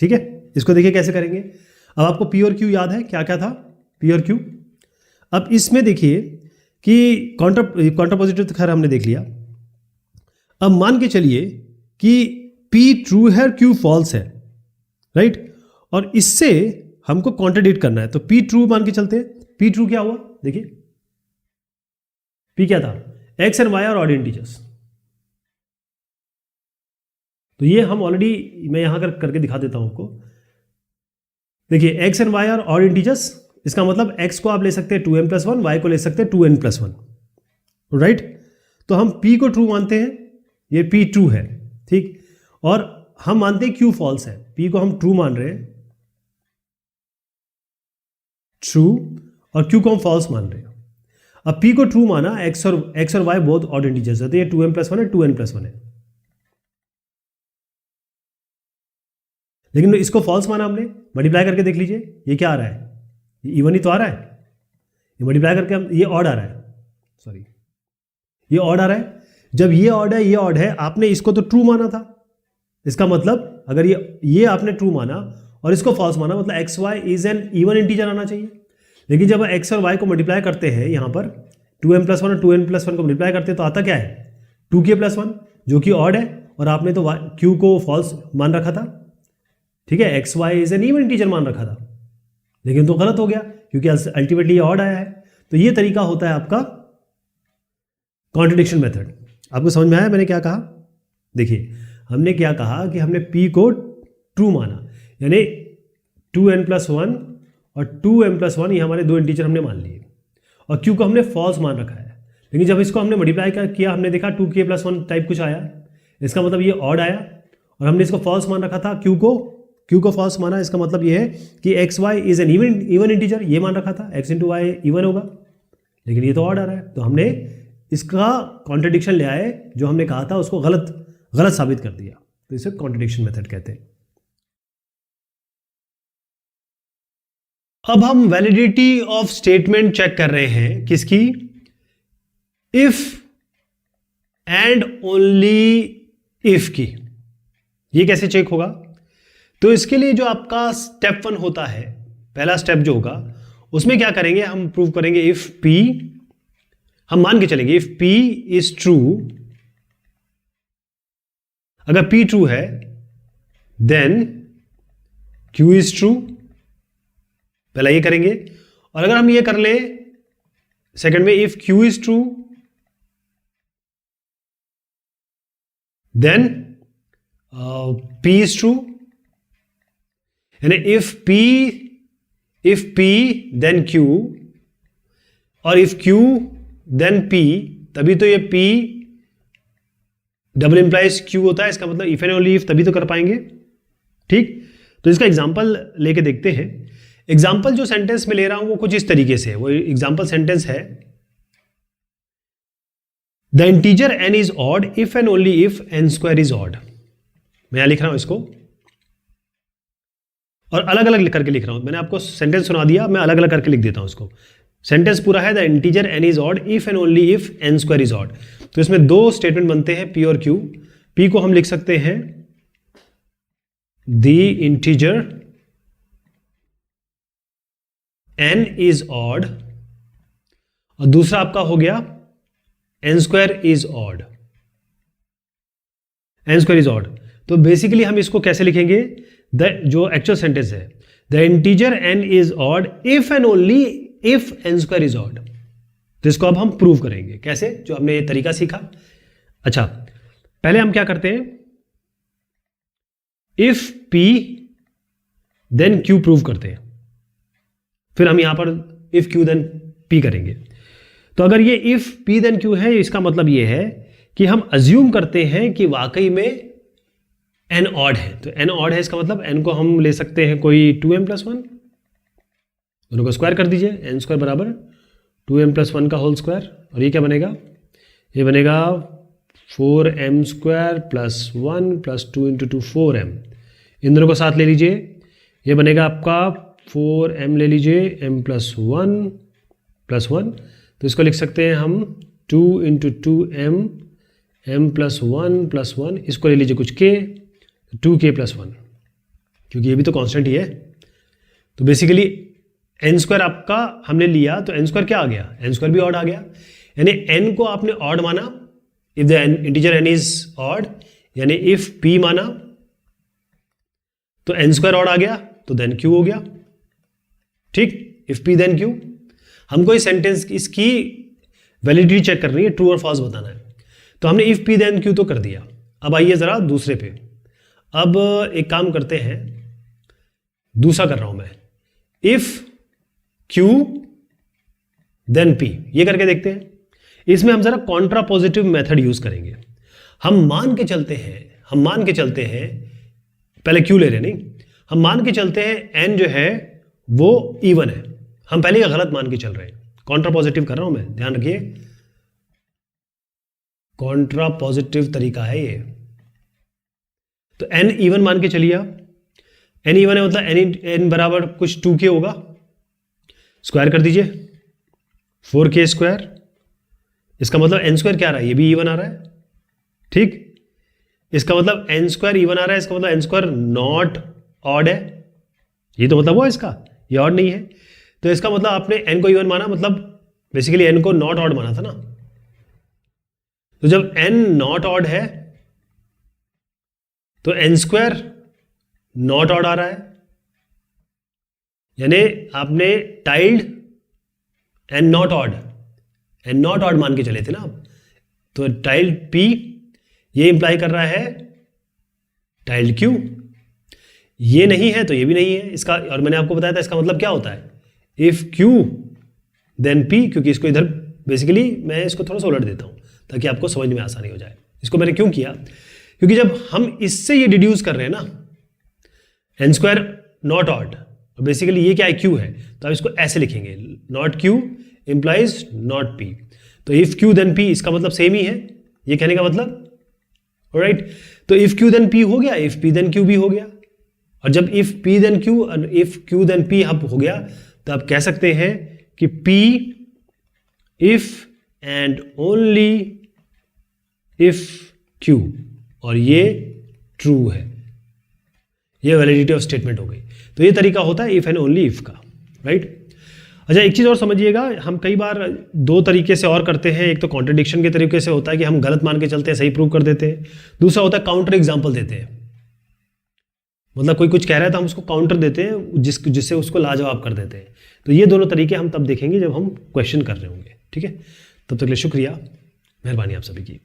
ठीक है, इसको देखिए कैसे करेंगे। अब आपको पी और क्यू याद है, क्या क्या था पी और क्यू। अब इसमें देखिए कि काउंटर पॉजिटिव तो खैर हमने देख लिया। अब मान के चलिए कि P ट्रू है और Q फॉल्स है, राइट, और इससे हमको कॉन्ट्रडिक्ट करना है, तो P ट्रू मान के चलते हैं। P ट्रू क्या हुआ, देखिए P क्या था, X and Y are odd integers. तो ये हम ऑलरेडी, मैं यहां करके दिखा देता हूं आपको। देखिए X and Y are odd integers, इसका मतलब X को आप ले सकते हैं 2n+1, Y को ले सकते हैं 2n+1, राइट। तो हम P को ट्रू मानते हैं, ये P ट्रू है, ठीक, और हम मानते हैं Q फॉल्स है। P को हम ट्रू मान रहे हैं, ट्रू, और Q को हम फॉल्स मान रहे हैं। अब P को ट्रू माना, X और Y बहुत ऑड इंटीजर्स होते हैं, ये 2m+1 है, 2n+1 है, लेकिन इसको फॉल्स माना हमने। मल्टीप्लाई करके देख लीजिए, ये क्या आ रहा है, ये इवन ही तो आ रहा है, ये मल्टीप्लाई करके हम, ये ऑड आ रहा है, सॉरी ये ऑड आ रहा है। जब ये ऑड है, ये ऑड है, आपने इसको तो ट्रू माना था, इसका मतलब अगर ये आपने ट्रू माना और इसको फॉल्स माना, मतलब x y is an even integer आना चाहिए। लेकिन जब एक्स और वाई को मल्टीप्लाई करते हैं यहाँ पर 2m+1 और 2n+1 को मल्टीप्लाई करते हैं, तो आता क्या है 2k+1, जो कि ऑड है, और आपने तो क्यू को फॉल्स मान रखा था, ठीक है, x y is an even integer मान रखा था, लेकिन तो गलत हो गया क्योंकि अल्टीमेटली ये ऑड आया है। तो ये तरीका होता है आपका कॉन्ट्रडिक्शन मेथड। आपको समझ में आया मैंने क्या कहा? देखिए हमने क्या कहा कि हमने P को ट्रू माना, यानी 2n+1 और 2m+1 ये हमारे दो इंटीजर हमने मान लिए, और Q को हमने फॉल्स मान रखा है। लेकिन जब इसको हमने मल्टीप्लाई किया, हमने देखा 2k+1 टाइप कुछ आया, इसका मतलब ये ऑड आया, और हमने इसको फॉल्स मान रखा था, Q को फॉल्स माना, इसका मतलब ये है कि x y is an even integer, ये मान रखा था, x इंटू वाई इवन होगा, लेकिन ये तो ऑड आ रहा है। तो हमने इसका कॉन्ट्रडिक्शन ले आए, जो हमने कहा था उसको गलत साबित कर दिया, तो इसे कॉन्ट्रडिक्शन मेथड कहते हैं। अब हम वैलिडिटी ऑफ स्टेटमेंट चेक कर रहे हैं, किसकी, इफ एंड ओनली इफ की। ये कैसे चेक होगा? तो इसके लिए जो आपका स्टेप 1 होता है, पहला स्टेप जो होगा, उसमें क्या करेंगे, हम प्रूव करेंगे इफ P, हम मान के चलेंगे इफ P इज ट्रू, अगर P ट्रू है देन Q इज ट्रू, पहला ये करेंगे। और अगर हम ये कर ले सेकंड में, if Q is true then P is true, यानी इफ P देन Q, और इफ Q देन P, तभी तो ये P डबल इंप्लाइज Q होता है, इसका मतलब इफ एंड ओनली इफ, तभी तो कर पाएंगे, ठीक। तो इसका एग्जांपल लेके देखते हैं। एग्जाम्पल जो सेंटेंस में ले रहा हूं वो कुछ इस तरीके से, वो एग्जाम्पल सेंटेंस है, the integer n is odd if and only if n² is odd. मैं यहां लिख रहा हूं इसको, और अलग अलग करके लिख रहा हूं, मैंने आपको सेंटेंस सुना दिया, मैं अलग अलग करके लिख देता हूं इसको। सेंटेंस पूरा है, the integer n is odd if and only if n² is odd. तो इसमें दो स्टेटमेंट बनते हैं, P और Q। P को हम लिख सकते हैं the integer n is odd, और दूसरा आपका हो गया n² is odd, n² is odd. तो बेसिकली हम इसको कैसे लिखेंगे, जो एक्चुअल सेंटेंस है, the integer n is odd if and only if n² is odd. तो इसको अब हम प्रूव करेंगे, कैसे, जो हमने ये तरीका सीखा। अच्छा, पहले हम क्या करते हैं, if P then Q prove करते हैं, फिर हम यहां पर इफ Q देन P करेंगे। तो अगर ये इफ P देन Q है, इसका मतलब ये है कि हम अज्यूम करते हैं कि वाकई में n ऑड है। तो n ऑड है, इसका मतलब n को हम ले सकते हैं कोई 2m+1, दोनों को स्क्वायर कर दीजिए, n² बराबर 2m+1 का होल स्क्वायर, और ये क्या बनेगा, ये बनेगा 4m² + 1 + 2 × 2 4m। इन दोनों को साथ ले लीजिए, ये बनेगा आपका 4m, ले लीजिए m+1 + 1, तो इसको लिख सकते हैं हम 2 × 2m m+1 + 1, इसको ले लीजिए कुछ k, 2k + 1, क्योंकि ये भी तो कांस्टेंट ही है। तो बेसिकली एन स्क्वायर आपका हमने लिया तो एन स्क्वायर क्या आ गया, एन स्क्वायर भी ऑड आ गया, यानी एन को आपने ऑड माना if the integer n is odd, यानी इफ पी माना तो एन स्क्वायर ऑड आ गया तो देन क्यू हो गया। ठीक, इफ पी देन क्यू। हमको इस सेंटेंस इसकी वैलिडिटी चेक करनी है, ट्रू और फॉल्स बताना है। तो हमने इफ पी देन क्यू तो कर दिया। अब आइए जरा दूसरे पे। अब एक काम करते हैं, दूसरा कर रहा हूं मैं, इफ क्यू देन पी, ये करके देखते हैं। इसमें हम जरा कॉन्ट्रापोजिटिव मेथड यूज करेंगे। हम मान के चलते हैं पहले क्यू ले रहे नहीं, हम मान के चलते हैं एन जो है वो इवन है। हम पहले गलत मान के चल रहे हैं, कॉन्ट्रापोजिटिव कर रहा हूं मैं, ध्यान रखिए, कॉन्ट्रापोजिटिव तरीका है ये। तो एन इवन मान के चलिए आप, एन इवन है मतलब एन बराबर कुछ 2k होगा, स्क्वायर कर दीजिए 4k स्क्वायर। इसका मतलब एन स्क्वायर क्या आ रहा है, ये भी इवन आ रहा है। ठीक, इसका मतलब एन स्क्वायर इवन आ रहा है, इसका मतलब एन स्क्वायर नॉट ऑड है, ये तो मतलब हुआ इसका, ये ऑड नहीं है। तो इसका मतलब आपने एन को इवन माना, मतलब बेसिकली एन को नॉट ऑड माना था ना। तो जब एन नॉट ऑड है तो एन स्क्वायर नॉट ऑड आ रहा है, यानी आपने टाइल्ड एन नॉट ऑड मान के चले थे ना आप। तो टाइल्ड पी ये इंप्लाई कर रहा है टाइल्ड क्यू, ये नहीं है तो ये भी नहीं है इसका। और मैंने आपको बताया था इसका मतलब क्या होता है, इफ क्यू देन पी, क्योंकि इसको इधर बेसिकली मैं इसको थोड़ा सा उलट देता हूं ताकि आपको समझ में आसानी हो जाए। इसको मैंने क्यों किया, क्योंकि जब हम इससे ये डिड्यूस कर रहे हैं ना एन स्क्वायर नॉट ऑड, तो बेसिकली ये क्या है, क्यू है, तो आप इसको ऐसे लिखेंगे, not Q implies not P. तो इफ क्यू देन पी, इसका मतलब सेम ही है, ये कहने का मतलब, ऑलराइट। तो इफ क्यू देन पी हो गया, इफ पी देन क्यू भी हो गया। और जब इफ पी देन क्यू और इफ क्यू देन पी अब हो गया, तो आप कह सकते हैं कि P if and only if Q, और ये ट्रू है, ये वैलिडिटी ऑफ स्टेटमेंट हो गई। तो ये तरीका होता है इफ एंड ओनली इफ का, राइट। अच्छा, एक चीज़ और समझिएगा, हम कई बार दो तरीके से और करते हैं। एक तो कॉन्ट्रडिक्शन के तरीके से होता है कि हम गलत मान के चलते हैं, सही प्रूव कर देते हैं। दूसरा होता है काउंटर एग्जाम्पल देते हैं, मतलब कोई कुछ कह रहा है तो हम उसको काउंटर देते हैं जिससे उसको लाजवाब कर देते हैं। तो ये दोनों तरीके हम तब देखेंगे जब हम क्वेश्चन कर रहे होंगे, ठीक है। तब तक के लिए शुक्रिया, मेहरबानी आप सभी की।